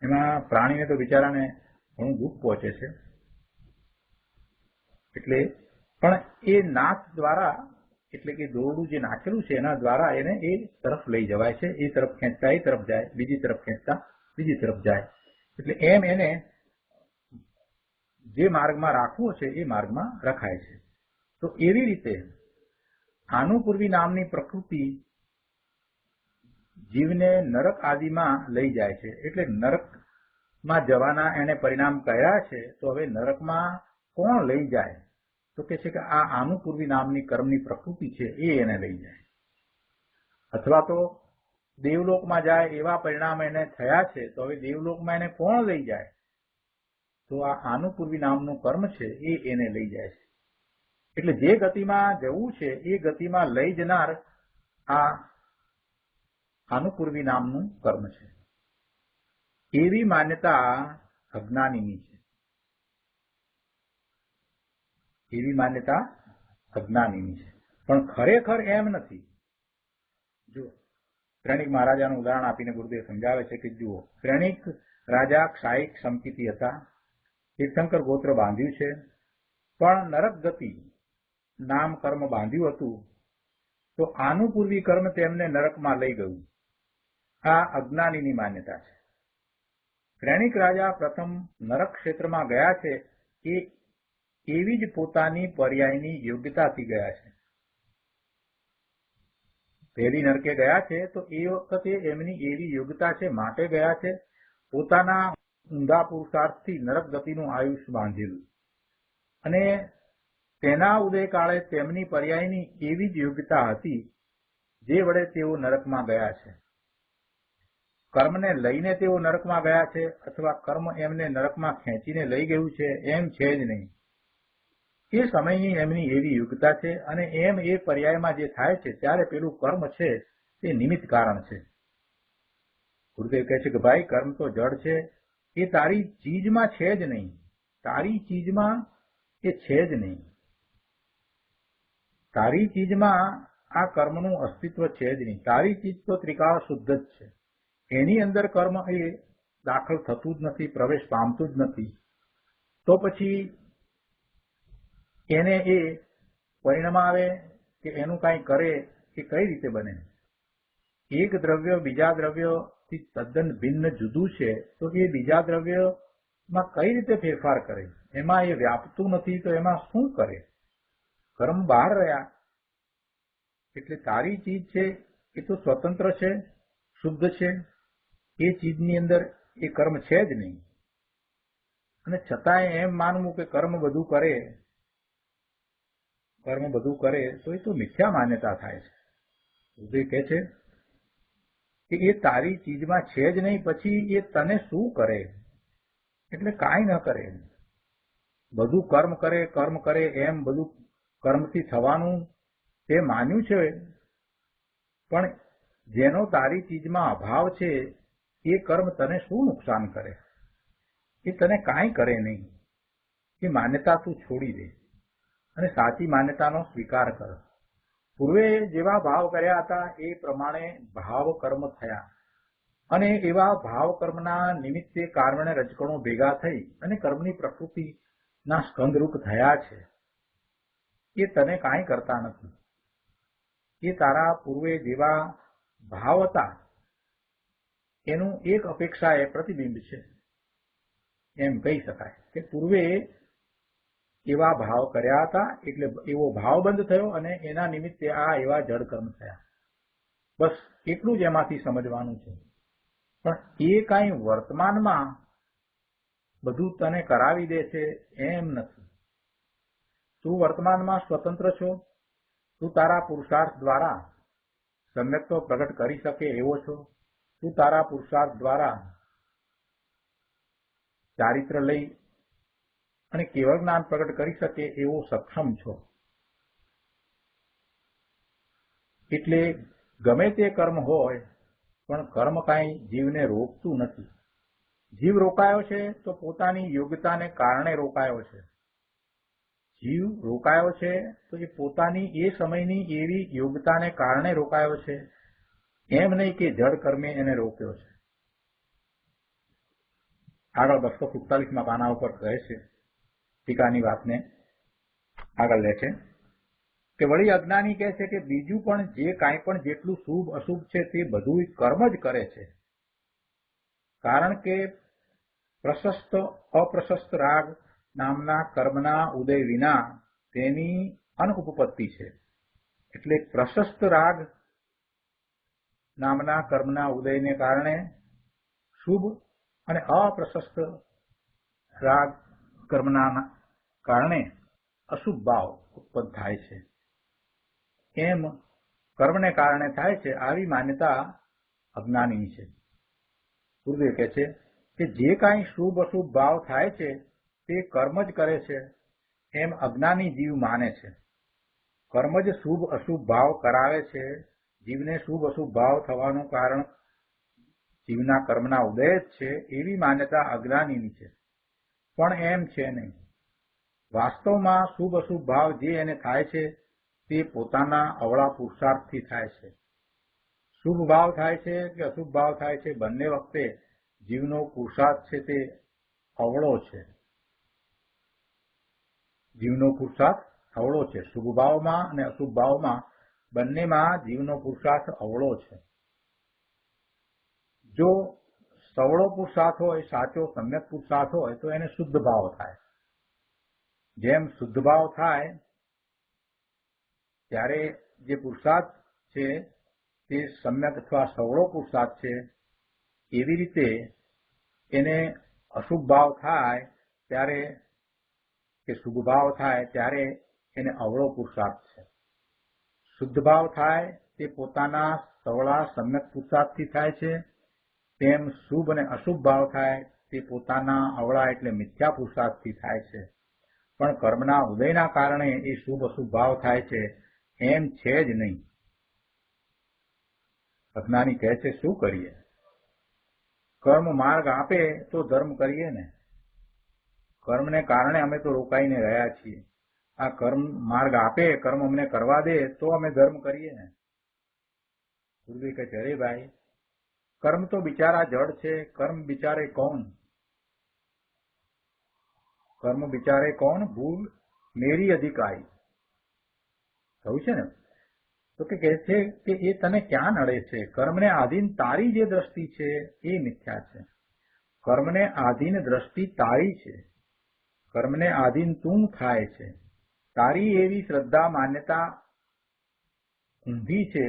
એમાં પ્રાણીને તો બિચારાને ઘણું દુઃખ પહોંચે છે. એટલે પણ એ નાક દ્વારા, એટલે કે દોરડું જે નાખેલું છે એના દ્વારા એને એ તરફ લઈ જવાય છે. એ તરફ ખેંચતા એ તરફ જાય, બીજી તરફ ખેંચતા બીજી તરફ જાય. એટલે એમ એને જે માર્ગમાં રાખવો છે એ માર્ગમાં રખાય છે. તો એવી રીતે આનુપૂર્વી નામની પ્રકૃતિ જીવને નરક આદિમાં લઈ જાય છે. એટલે નરકમાં જવાના એને પરિણામ કહ્યા છે. તો હવે નરકમાં કોણ લઈ જાય? તો કે છે કે આ આનુપૂર્વી નામની કર્મની પ્રકૃતિ છે એ એને લઈ જાય. અથવા તો દેવલોકમાં જાય એવા પરિણામ એને થયા છે, તો હવે દેવલોકમાં એને કોણ લઈ જાય? તો આ આનુપૂર્વી નામનું કર્મ છે એ એને લઈ જાય છે. એટલે જે ગતિમાં જવું છે એ ગતિમાં લઈ જનાર આ આનુપૂર્વી નામનું કર્મ છે. એવી માન્યતા અજ્ઞાનીની છે. એવી માન્યતા અજ્ઞાનીની છે. પણ ખરેખર એમ નથી. જો શ્રેણિક મહારાજાનું ઉદાહરણ આપીને ગુરુદેવ સમજાવે છે કે જુઓ, શ્રેણિક રાજા ક્ષાયિક સંપત્તિ હતા, તીર્થંકર ગોત્ર બાંધ્યું છે, પણ નરક ગતિ નામ કર્મ બાંધ્યું હતું, તો આનુપૂર્વી કર્મ તેમને નરકમાં લઈ ગયું. આ અજ્ઞાનીની માન્યતા છે. શ્રેણિક રાજા પ્રથમ નરક ક્ષેત્રમાં ગયા છે એ એવી જ પોતાની પર્યાયની યોગ્યતાથી ગયા છે. પહેલી નરકે ગયા છે તો એ વખતે એમની એવી યોગ્યતા છે માટે ગયા છે. પોતાના ઊંધા પુરુષાર્થથી નરક ગતિનું આયુષ્ય બાંધેલું અને તેના ઉદયકાળે તેમની પર્યાયની એવી જ યોગ્યતા હતી જે વડે તેઓ નરકમાં ગયા છે. કર્મને લઈને તેઓ નરકમાં ગયા છે અથવા કર્મ એમને નરકમાં ખેંચીને લઈ ગયું છે એમ છે જ નહીં. એ સમયની એમની એવી યોગ્યતા છે અને એમ એ પર્યાયમાં જે થાય છે ત્યારે પેલું કર્મ છે તે નિમિત્ત કારણ છે. ગુરુદેવ કહે છે કે ભાઈ કર્મ તો જડ છે, એ તારી ચીજમાં છે જ નહીં. તારી ચીજમાં એ છે જ નહીં. તારી ચીજમાં આ કર્મનું અસ્તિત્વ છે જ નહીં. તારી ચીજ તો ત્રિકાળ શુદ્ધ જ છે. એની અંદર કર્મ એ દાખલ થતું જ નથી, પ્રવેશ પામતું જ નથી. તો પછી એને એ પરિણામ આવે કે એનું કાંઈ કરે એ કઈ રીતે બને? એક દ્રવ્ય બીજા દ્રવ્યથી તદ્દન ભિન્ન જુદું છે તો એ બીજા દ્રવ્યમાં કઈ રીતે ફેરફાર કરે? એમાં એ વ્યાપતું નથી તો એમાં શું કરે? કર્મ બહાર રહ્યા. એટલે તારી ચીજ છે એ તો સ્વતંત્ર છે, શુદ્ધ છે. એ ચીજની અંદર એ કર્મ છે જ નહીં. અને છતાંય એમ માનવું કે કર્મ બધું કરે તો એ તો મિથ્યા માન્યતા થાય છે. ઉદય કહે છે કે એ તારી ચીજમાં છે જ નહીં, પછી એ તને શું કરે? એટલે કાંઈ ન કરે. બધું કર્મ કરે એમ બધું કર્મથી થવાનું તે માન્યું છે, પણ જેનો તારી ચીજમાં અભાવ છે એ કર્મ તને શું નુકસાન કરે? એ તને કાંઈ કરે નહીં. એ માન્યતા તું છોડી દે અને સાચી માન્યતાનો સ્વીકાર કર. પૂર્વે જેવા ભાવ કર્યા હતા એ પ્રમાણે ભાવ કર્મ થયા અને એવા ભાવ કર્મના નિમિત્તે કારણે રજકણો ભેગા થઈ અને કર્મની પ્રકૃતિના સ્કંદરૂપ થયા છે. એ તને કાંઈ કરતા નથી. એ તારા પૂર્વે જેવા ભાવ હતા એનું એક અપેક્ષા એ પ્રતિબિંબ છે. એમ કહી શકાય કે પૂર્વે એવા ભાવ કર્યા હતા એટલે એવો ભાવ બંધ થયો અને એના નિમિત્તે આ એવા જડ કર્મ થયા. બસ એટલું જ એમાંથી સમજવાનું છે. પણ એ કાંઈ વર્તમાનમાં બધું તને કરાવી દે છે એમ નથી. તું વર્તમાનમાં સ્વતંત્ર છો. તું તારા પુરુષાર્થ દ્વારા સમ્યક્તો પ્રગટ કરી શકે એવો છો. તું તારા પુરુષાર્થ દ્વારા ચારિત્ર લઈ અને કેવળ જ્ઞાન પ્રગટ કરી શકે એવો સક્ષમ છો. એટલે ગમે તે કર્મ હોય પણ કર્મ કાંઈ જીવને રોકતું નથી. જીવ રોકાયો છે તો પોતાની યોગ્યતાને કારણે રોકાયો છે. જીવ રોકાયો છે તો એ પોતાની એ સમયની એવી યોગ્યતાને કારણે રોકાયો છે, એમ નહીં કે જડ કર્મે એને રોક્યો છે. આગળ 247માં પાના ઉપર કહે છે, ટીકાની વાતને આગળ લે છે કે વળી અજ્ઞાની કહે છે કે બીજું પણ જે કાંઈ પણ જેટલું શુભ અશુભ છે તે બધું કર્મ જ કરે છે. કારણ કે પ્રશસ્ત અપ્રશસ્ત રાગ નામના કર્મના ઉદય વિના તેની અનુપપત્તિ છે. એટલે પ્રશસ્ત રાગ નામના કર્મના ઉદયને કારણે શુભ અને અપ્રશસ્ત રાગ કર્મના કારણે અશુભ ભાવ ઉત્પન્ન થાય છે. એમ કર્મને કારણે થાય છે. આવી માન્યતા અજ્ઞાનીની છે. ગુરુદેવ કહે છે કે જે કાંઈ શુભ અશુભ ભાવ થાય છે તે કર્મ જ કરે છે એમ અજ્ઞાની જીવ માને છે. કર્મ જ શુભ અશુભ ભાવ કરાવે છે. જીવને શુભ અશુભ ભાવ થવાનું કારણ જીવના કર્મના ઉદય જ છે એવી માન્યતા અજ્ઞાનીની છે. પણ એમ છે નહીં. વાસ્તવમાં શુભ અશુભ ભાવ જે એને થાય છે તે પોતાના અવળા પુરુષાર્થથી થાય છે. શુભ ભાવ થાય છે કે અશુભ ભાવ થાય છે, બંને વખતે જીવનો પુરુષાર્થ છે તે અવળો છે. જીવનો પુરુષાર્થ અવળો છે. શુભ ભાવમાં અને અશુભ ભાવમાં બંનેમાં જીવનો પુરુષાર્થ અવળો છે. જો સવળો પુરુષાર્થ હોય, સાચો સમ્યક પુરુષાર્થ હોય તો એને શુદ્ધ ભાવ થાય. જેમ શુદ્ધ ભાવ થાય ત્યારે જે પુરુષાર્થ છે તે સમ્યક અથવા સવળો પુરુષાર્થ છે, એવી રીતે એને અશુભ ભાવ થાય ત્યારે કે શુભ ભાવ થાય ત્યારે એને અવળો પુરુષાર્થ છે. શુદ્ધ ભાવ થાય તે પોતાના સવળા સમ્યક પુરુષાર્થથી થાય છે, તેમ શુભ અને અશુભ ભાવ થાય તે પોતાના અવળા એટલે મિથ્યા પુરુષાર્થથી થાય છે. પણ કર્મના ઉદયના કારણે એ શુભ અશુભ ભાવ થાય છે એમ છે જ નહીં. અજ્ઞાની કહે છે શું કરીએ? કર્મ માર્ગ આપે તો ધર્મ કરીએ ને. કર્મને કારણે અમે તો રોકાઈને રહ્યા છીએ. આ કર્મ માર્ગ આપે, કર્મ અમને કરવા દે તો અમે ધર્મ કરીએ ને. ગુરુદેવ કહે છે અરે ભાઈ, કર્મ તો બિચારા જડ છે. કર્મ બિચારે કોણ? કર્મ બિચારે કોણ? ભૂલ મેરી અધિકારી થયું છે ને. તો કે કહે છે કે એ તને ક્યાં નડે છે? કર્મને આધીન તારી જે દ્રષ્ટિ છે એ મિથ્યા છે. કર્મને આધીન દ્રષ્ટિ તારી છે. કર્મને આધીન તું થાય છે. તારી એવી શ્રદ્ધા માન્યતા ઊંધી છે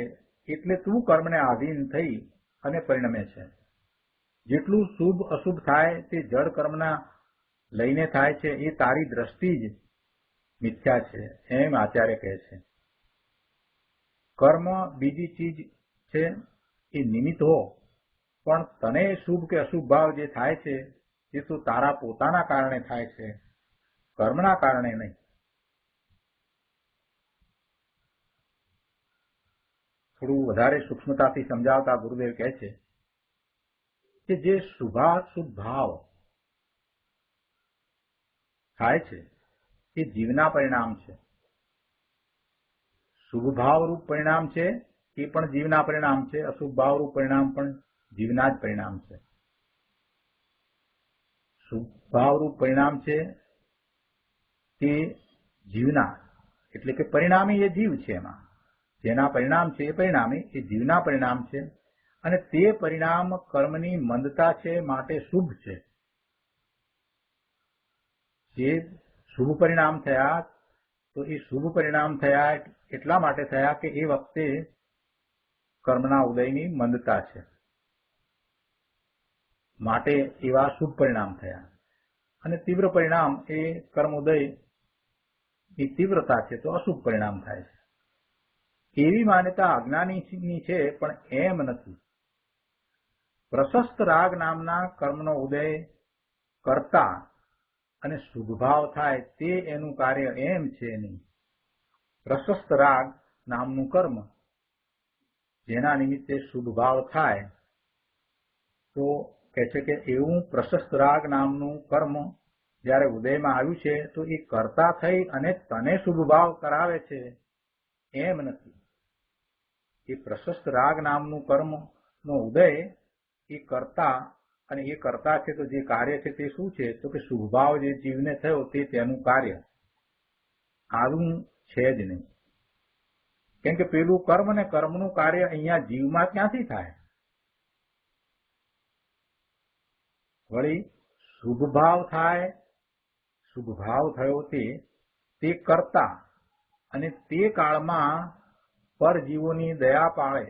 એટલે તું કર્મને આધીન થઈ અને પરિણમે છે. જેટલું શુભ અશુભ થાય તે જડ કર્મના લઈને થાય છે એ તારી દ્રષ્ટિ જ મિથ્યા છે એમ આચાર્ય કહે છે. કર્મ બીજી ચીજ છે, એ નિમિત્ત હો, પણ તને શુભ કે અશુભ ભાવ જે થાય છે એ તો તારા પોતાના કારણે થાય છે, કર્મના કારણે નહીં. થોડું વધારે સૂક્ષ્મતાથી સમજાવતા ગુરુદેવ કહે છે કે જે શુભાશુભ ભાવ થાય છે એ જીવના પરિણામ છે. શુભ ભાવરૂપ પરિણામ છે એ પણ જીવના પરિણામ છે, અશુભ ભાવરૂપ પરિણામ પણ જીવના જ પરિણામ છે. શુભ ભાવરૂપ પરિણામ છે તે જીવના એટલે કે પરિણામી એ જીવ છે. એમાં જેના પરિણામ છે એ પરિણામી એ જીવના પરિણામ છે. અને તે પરિણામ કર્મની મંદતા છે માટે શુભ છે. જે શુભ પરિણામ થયા તો એ શુભ પરિણામ થયા એટલા માટે થયા કે એ વખતે કર્મના ઉદયની મંદતા છે માટે એવા શુભ પરિણામ થયા. અને તીવ્ર પરિણામ એ કર્મ ઉદય ની તીવ્રતા છે તો અશુભ પરિણામ થાય છે. એવી માન્યતા અજ્ઞાનીની છે, પણ એમ નથી. પ્રશસ્ત રાગ નામના કર્મનો ઉદય કરતા અને શુભ ભાવ થાય તે એનું કાર્ય એમ છે નહીં. પ્રશસ્ત રાગ નામનું કર્મ જેના નિમિત્તે શુભ ભાવ થાય તો કહે છે કે એવું પ્રશસ્ત રાગ નામનું કર્મ જયારે ઉદયમાં આવ્યું છે તો એ કરતા થઈ અને તને શુભ ભાવ કરાવે છે એમ નથી. એ પ્રશસ્ત રાગ નામનું કર્મ નો ઉદય એ કરતા, અને એ કરતા છે તો જે કાર્ય છે તે શું છે તો કે શુભ ભાવ જે જીવને થયો તે તેનું કાર્ય આવું છે જ નહીં. કેમ કે પેલું કર્મ ને કર્મનું કાર્ય અહીંયા જીવમાં ક્યાંથી થાય? વળી શુભ ભાવ થાય, શુભ ભાવ થયો તે કરતા, અને તે કાળમાં પરજીવોની દયા પાળે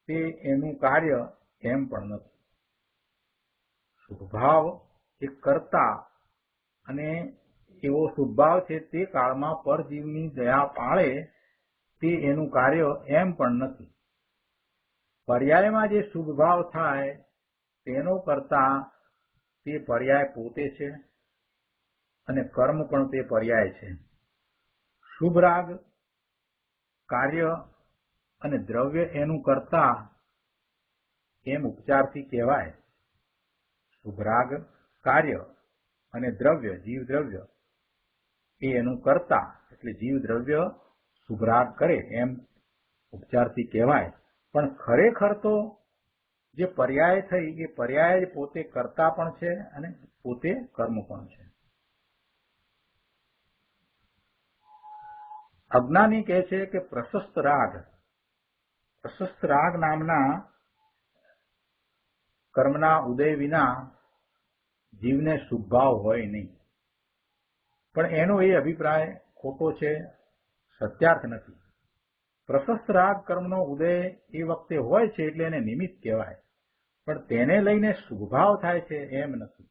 તે એનું કાર્ય એમ પણ નથી. શુભ ભાવ એ કરતા અને એવો શુભ ભાવ છે તે કાળમાં પરજીવની દયા પાળે તે એનું કાર્ય એમ પણ નથી. પર્યાયમાં જે શુભ ભાવ થાય તેનો કરતા તે પર્યાય પોતે છે અને કર્મ પણ તે પર્યાય છે. શુભ રાગ કાર્ય અને દ્રવ્ય એનું કરતા એમ ઉપચારથી કહેવાય. શુભરાગ કાર્ય અને દ્રવ્ય જીવ દ્રવ્ય એ એનું કરતા, એટલે જીવ દ્રવ્ય શુભરાગ કરે એમ ઉપચારથી કહેવાય. પણ ખરેખર તો જે પર્યાય થઈ એ પર્યાય પોતે કરતા પણ છે અને પોતે કર્મ પણ છે. અજ્ઞાની કહે છે કે પ્રશસ્ત રાગ નામના કર્મના ઉદય વિના જીવને શુભભાવ હોય નહીં. પણ એનો એ અભિપ્રાય ખોટો છે, સત્યાર્થ નથી. પ્રશસ્ત રાગ કર્મનો ઉદય એ વખતે હોય છે એટલે એને નિમિત્ત કહેવાય, પણ તેને લઈને શુભભાવ થાય છે એમ નથી.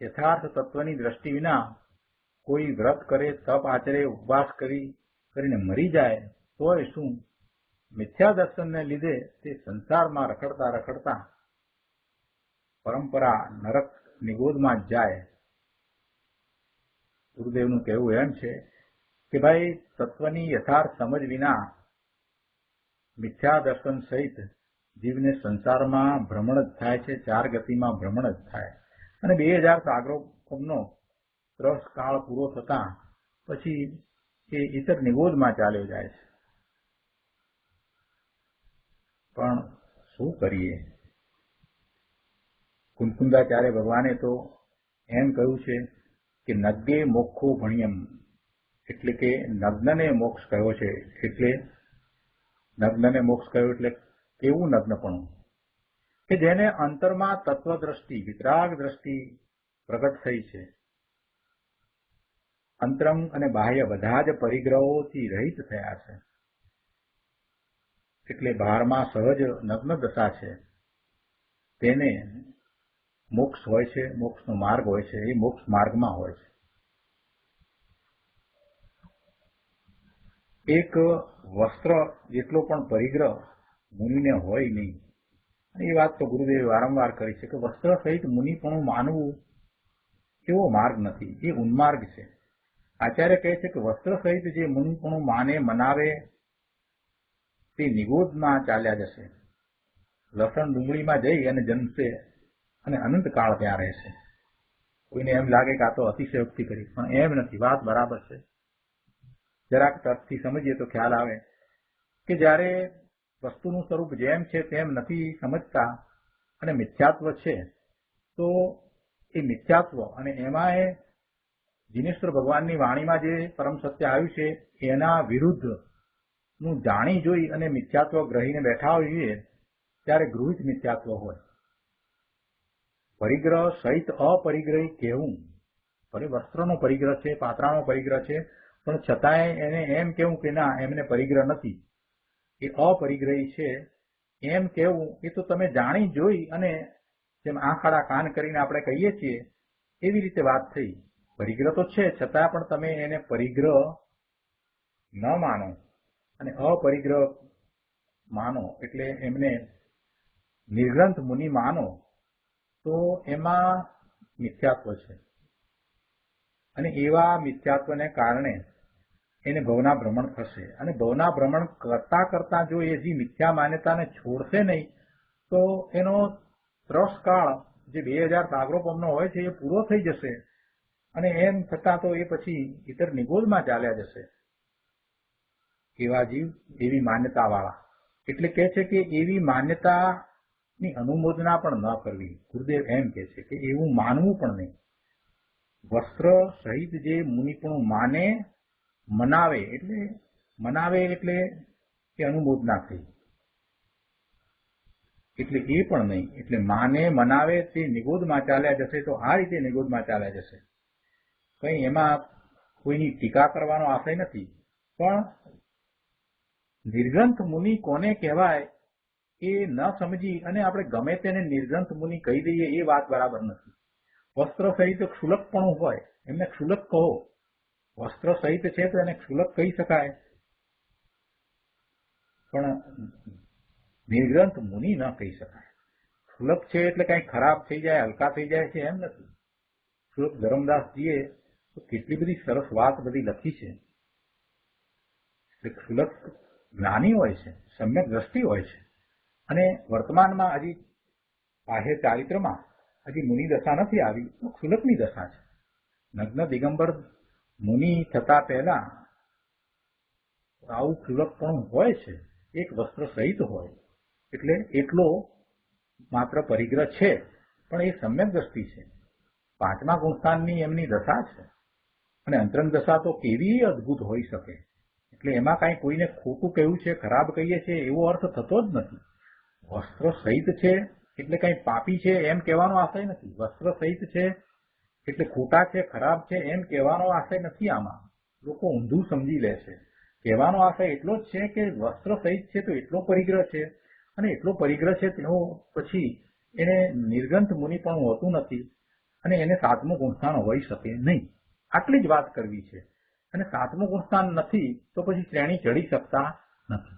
યથાર્થ તત્વની દ્રષ્ટિ વિના કોઈ વ્રત કરે, તપ આચરે, ઉપવાસ કરીને મરી જાય તોય શું મિથ્યા દર્શનને લીધે તે સંસારમાં રખડતા રખડતા પરંપરા નરક નિગોદમાં જ જાય. ગુરુદેવનું કહેવું એમ છે કે ભાઈ તત્વની યથાર્થ સમજ વિના મિથ્યા દર્શન સહિત જીવને સંસારમાં ભ્રમણ જ થાય છે, ચાર ગતિમાં ભ્રમણ જ થાય. અને 2000 સાગરોપમનો ત્રસ કાળ પૂરો થતા પછી એ ઈતર નિગોદમાં ચાલ્યો જાય છે. પણ શું કરીએ? કુંકુંદાચાર્ય ભગવાને તો એમ કહ્યું છે કે નગ્ગે મોક્ષો ભણ્યમ, એટલે કે નગ્નને મોક્ષ કહ્યો છે. એટલે નગ્નને મોક્ષ કહ્યો એટલે કેવું નગ્નપણું? કે જેને અંતરમાં તત્વદ્રષ્ટિ, વિતરાગ દ્રષ્ટિ પ્રગટ થઈ છે, અંતરંગ અને બાહ્ય બધા જ પરિગ્રહોથી રહિત થયા છે, એટલે બહારમાં સહજ નગ્ન દશા છે, તેને મોક્ષ હોય છે, મોક્ષનો માર્ગ હોય છે, એ મોક્ષ માર્ગમાં હોય છે. એક વસ્ત્ર જેટલો પણ પરિગ્રહ મુનિને હોય નહીં. એ વાત તો ગુરુદેવે વારંવાર કરી છે કે વસ્ત્ર સહિત મુનિપણું માનવું એવો માર્ગ નથી, એ ઉન્માર્ગ છે. આચાર્ય કહે છે કે વસ્ત્ર સહિત જે મુનિપણું માને મનાવે તે નિગોદમાં ચાલ્યા જશે, લસણ ડુંગળીમાં જઈ અને જન્મશે અને અનંત કાળ ત્યાં રહેશે. કોઈને એમ લાગે કે આ તો અતિશયોક્તિ કરી, પણ એમ નથી, વાત બરાબર છે. જરાક તર્કથી સમજીએ તો ખ્યાલ આવે કે જ્યારે વસ્તુનું સ્વરૂપ જેમ છે તેમ નથી સમજતા અને મિથ્યાત્વ છે, તો એ મિથ્યાત્વ અને એમાં એ જીનેશ્વર ભગવાનની વાણીમાં જે પરમ સત્ય આવ્યું છે એના વિરુદ્ધનું જાણી જોઈ અને મિથ્યાત્વ ગ્રહીને બેઠા હોઈએ ત્યારે ગૃહિત મિથ્યાત્વ હોય. પરિગ્રહ સહિત અપરિગ્રહી કહેવું, ભલે વસ્ત્રનો પરિગ્રહ છે, પાત્રાનો પરિગ્રહ છે, પણ છતાંય એને એમ કેવું કે ના એમને પરિગ્રહ નથી, એ અપરિગ્રહી છે એમ કહેવું, એ તો તમે જાણી જોઈ અને જેમ આંખ આડા કાન કરીને આપણે કહીએ છીએ એવી રીતે વાત થઈ. પરિગ્રહ તો છે છતાં પણ તમે એને પરિગ્રહ ન માનો અને અપરિગ્રહ માનો, એટલે એમને નિર્ગ્રંથ મુનિ માનો, તો એમાં મિથ્યાત્વ છે. અને એવા મિથ્યાત્વને કારણે એને ભવના ભ્રમણ થશે. અને ભવના ભ્રમણ કરતા કરતા જો એ જે મિથ્યા માન્યતાને છોડશે નહીં તો એનો ત્રસકાળ જે 2000 સાગરોપમનો હોય છે એ પૂરો થઈ જશે અને એમ થતાં તો એ પછી ઇતર નિગોદમાં ચાલ્યા જશે. એવા જીવ એવી માન્યતાવાળા, એટલે કહે છે કે એવી માન્યતાની અનુમોદના પણ ન કરવી. ગુરુદેવ એમ કહે છે કે એવું માનવું પણ નહીં. વસ્ત્ર સહિત જે મુનિપણું માને મનાવે એટલે એ અનુમોદના થઈ, એટલે એ પણ નહીં. એટલે માને મનાવે તે નિગોદમાં ચાલ્યા જશે, તો આ રીતે નિગોદમાં ચાલ્યા જશે. કઈ એમાં કોઈની ટીકા કરવાનો આશય નથી, પણ નિર્ગ્રંથ મુનિ કોને કહેવાય એ ન સમજી અને આપણે ગમે તેને નિર્ગ્રંથ મુનિ કહી દઈએ એ વાત બરાબર નથી. વસ્ત્ર સહિત ક્ષુલકપણું હોય એમને ક્ષુલક કહો, વસ્ત્ર સહિત છે તો એને ક્ષુલક કહી શકાય, પણ નિર્ગ્રંથ મુનિ ન કહી શકાય. ક્ષુલક છે એટલે કઈ ખરાબ થઈ જાય, હલકા થઈ જાય છે એમ નથી. ક્ષુલક ધર્મદાસજીએ તો કેટલી બધી સરસ વાત બધી લખી છે. ક્ષુલક જ્ઞાની હોય છે, સમ્યક દ્રષ્ટિ હોય છે, અને વર્તમાનમાં હજી બાહ્ય ચારિત્રમાં હજી મુનિ દશા નથી આવી, તો ક્ષુલકની દશા છે. નગ્ન દિગંબર મુનિ થતા પહેલા આવું ક્ષુલક પણ હોય છે, એક વસ્ત્ર સહિત હોય, એટલે એટલો માત્ર પરિગ્રહ છે, પણ એ સમ્યક દ્રષ્ટિ છે. 5મા ગુણસ્થાનની એમની દશા છે, અને અંતરંગ દશા તો કેવી અદભુત હોઈ શકે. એટલે એમાં કાંઈ કોઈને ખોટું કહ્યું છે, ખરાબ કહીએ છીએ એવો અર્થ થતો જ નથી. વસ્ત્ર સહિત છે એટલે કંઈ પાપી છે એમ કહેવાનો આશય નથી. વસ્ત્ર સહિત છે એટલે ખોટા છે, ખરાબ છે એમ કહેવાનો આશય નથી. આમાં લોકો ઊંધું સમજી લે છે. કહેવાનો આશય એટલો જ છે કે વસ્ત્ર સહિત છે તો એટલો પરિગ્રહ છે, અને એટલો પરિગ્રહ છે તેનો પછી એને નિર્ગ્રંથ મુનિ પણ હોતું નથી, અને એને 7મું ગુણસ્થાન હોઈ શકે નહીં. આટલી જ વાત કરવી છે. અને 7મું ગુણસ્થાન નથી તો પછી શ્રેણી ચડી શકતા નથી.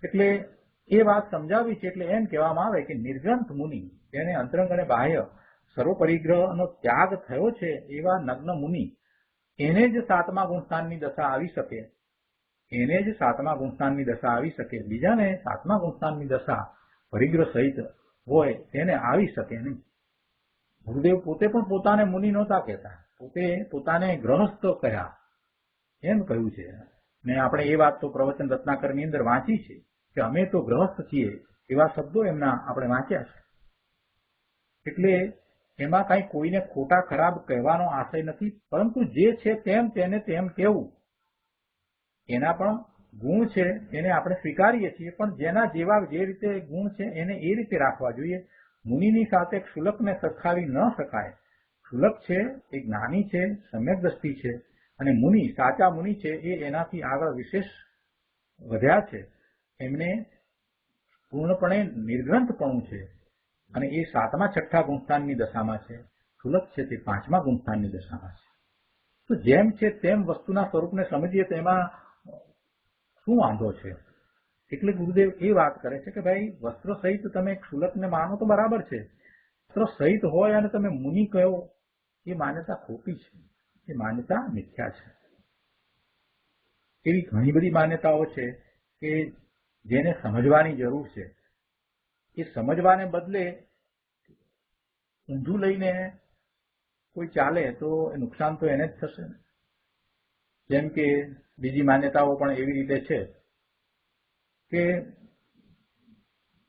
એટલે એ વાત સમજાવી છે. એટલે એમ કહેવામાં આવે કે નિર્ગ્રંથ મુનિ, તેને અંતરંગ અને બાહ્ય સર્વ પરિગ્રહનો ત્યાગ થયો છે, એવા નગ્ન મુનિ, એને જ 7મા ગુણસ્થાનની દશા આવી શકે. એને જ 7મા ગુણસ્થાનની દશા આવી શકે. બીજાને 7મા ગુણસ્થાનની દશા પરિગ્રહ સહિત હોય તેને આવી શકે નહીં. ગુરુદેવ પોતે પણ પોતાને મુનિ નહોતા કહેતા, પોતે પોતાને ગ્રહસ્થ કહ્યા એમ કહ્યું છે. ને આપણે એ વાત તો પ્રવચન રત્નાકરની અંદર વાંચી છે કે અમે તો ગ્રહસ્થ છીએ, એવા શબ્દો એમના આપણે વાંચ્યા છે. એટલે એમાં કાંઈ કોઈને ખોટા ખરાબ કહેવાનો આશય નથી, પરંતુ જે છે તેમ તેને તેમ કહેવું. એના પણ ગુણ છે એને આપણે સ્વીકારીએ છીએ, પણ જેના જેવા જે રીતે ગુણ છે એને એ રીતે રાખવા જોઈએ. મુનિની સાથે ક્ષુલકને સરખાવી ન શકાય. ક્ષુલક છે એ જ્ઞાની છે, સમ્યક દ્રષ્ટિ છે, અને મુનિ, સાચા મુનિ છે એ એનાથી આગળ વિશેષ વધ્યા છે. એમને પૂર્ણપણે નિર્ગ્રંથપણું છે, અને એ 7મા 6ઠા ગુણસ્થાનની દશામાં છે. ક્ષુલક છે તે 5મા ગુણસ્થાનની દશામાં છે. તો જેમ છે તેમ વસ્તુના સ્વરૂપને સમજીએ તો એમાં શું વાંધો છે? એટલે ગુરુદેવ એ વાત કરે છે કે ભાઈ વસ્ત્ર સહિત તમે ક્ષુલકને માનો તો બરાબર છે. વસ્ત્ર સહિત હોય અને તમે મુનિ કહો એ માન્યતા ખોટી છે, એ માન્યતા મિથ્યા છે. એવી ઘણી બધી માન્યતાઓ છે કે જેને સમજવાની જરૂર છે. એ સમજવાને બદલે ઊંધું લઈને કોઈ ચાલે તો એ નુકસાન તો એને જ થશે. જેમ કે બીજી માન્યતાઓ પણ એવી રીતે છે કે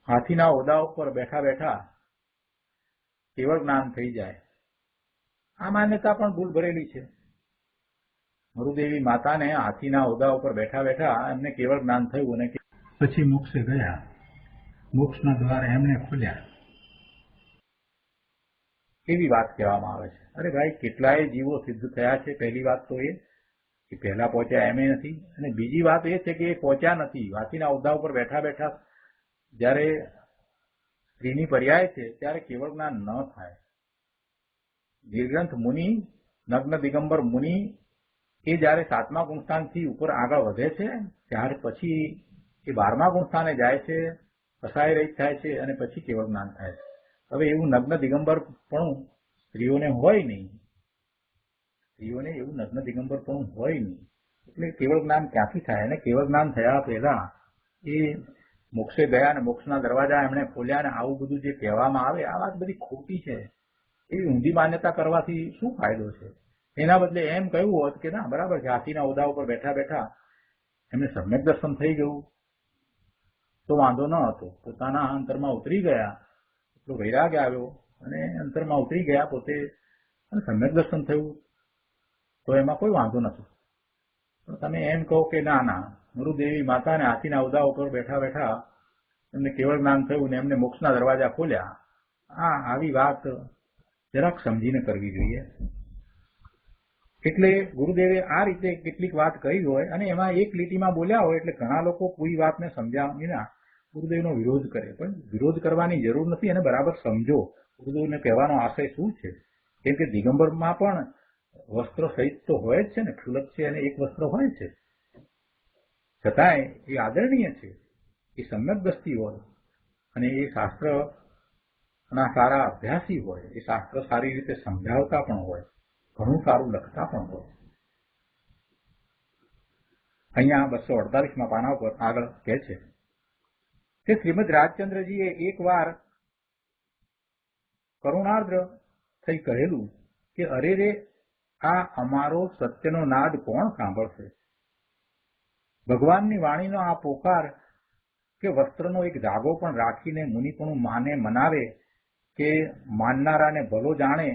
હાથીના ઓદા ઉપર બેઠા બેઠા કેવળ જ્ઞાન થઈ જાય. આ માન્યતા પણ ભૂલ ભરેલી છે. મરુદેવી માતાને હાથીના ઓદા ઉપર બેઠા બેઠા એમને કેવળ જ્ઞાન થયું, અને પછી મોક્ષે ગયા. મોક્ષના દ્વાર એમને ખોલ્યા, એવી વાત કહેવામાં આવે છે. અરે ભાઈ, કેટલાય જીવો સિદ્ધ થયા છે. પહેલી વાત તો એ કે પહેલા પહોંચ્યા એમ નથી, અને બીજી વાત એ છે કે એ પહોંચ્યા નથી. હાથીના ઓદા ઉપર બેઠા બેઠા જ્યારે સ્ત્રીની પર્યાય છે ત્યારે કેવળ જ્ઞાન ન થાય. નિર્ગ્રંથ મુનિ, નગ્ન દિગંબર મુનિ, એ જયારે 7મા ગુણસ્થાનથી ઉપર આગળ વધે છે ત્યાર પછી એ 12મા ગુણસ્થાને જાય છે, ફસાઈ રહી થાય છે, અને પછી કેવળ જ્ઞાન થાય છે. હવે એવું નગ્ન દિગંબર પણ સ્ત્રીઓને હોય નહીં. સ્ત્રીઓને એવું નગ્ન દિગંબર પણ હોય નહીં. એટલે કેવળ જ્ઞાન ક્યાંથી થાય? અને કેવળ જ્ઞાન થયા પહેલા એ મોક્ષે ગયા અને મોક્ષના દરવાજા એમણે ખોલ્યા, અને આવું બધું જે કહેવામાં આવે આ વાત બધી ખોટી છે. એવી ઊંધી માન્યતા કરવાથી શું ફાયદો છે? એના બદલે એમ કહ્યું હોત કે ના બરાબર છે, હાથીના ઓદા ઉપર બેઠા બેઠા એમને સમ્યક દર્શન થઈ ગયું તો વાંધો ન હતો. પોતાના અંતરમાં ઉતરી ગયા, એટલો વૈરાગ્ય આવ્યો અને અંતરમાં ઉતરી ગયા પોતે, અને સમ્યક દર્શન થયું તો એમાં કોઈ વાંધો નથી. પણ તમે એમ કહો કે ના ના, મરુદેવી માતાને હાથીના ઓદા ઉપર બેઠા બેઠા એમને કેવળ જ્ઞાન થયું ને એમને મોક્ષના દરવાજા ખોલ્યા, આવી વાત જરાક સમજીને કરવી જોઈએ. એટલે ગુરુદેવે આ રીતે કેટલીક વાત કહી હોય અને એમાં એક લીટીમાં બોલ્યા હોય એટલે ઘણા લોકો પૂરી વાતને સમજ્યા વિના ગુરુદેવનો વિરોધ કરે. પણ વિરોધ કરવાની જરૂર નથી, અને બરાબર સમજો ગુરુદેવને કહેવાનો આશય શું છે. કેમ કે દિગંબરમાં પણ વસ્ત્ર સહિત તો હોય જ છે ને, ક્ષુલક છે અને એક વસ્ત્ર હોય છે. છતાંય એ આદરણીય છે, એ સમ્યક દ્રષ્ટિ હોય, અને એ શાસ્ત્રના સારા અભ્યાસી હોય, એ શાસ્ત્ર સારી રીતે સમજાવતા પણ હોય, ઘણું સારું લખતા પણ હોય. અહીંયા 248માં પાના ઉપર આગળ કહે છે કે શ્રીમદ રાજચંદ્રજીએ એકવાર કરુણાર્દ્ર થઈ કહેલું કે અરે રે આ અમારો સત્યનો નાદ કોણ સાંભળશે? ભગવાનની વાણીનો આ પોકાર કે વસ્ત્રનો એક ધાગો પણ રાખીને મુનિપણું માને મનાવે કે માનનારાને ભલો જાણે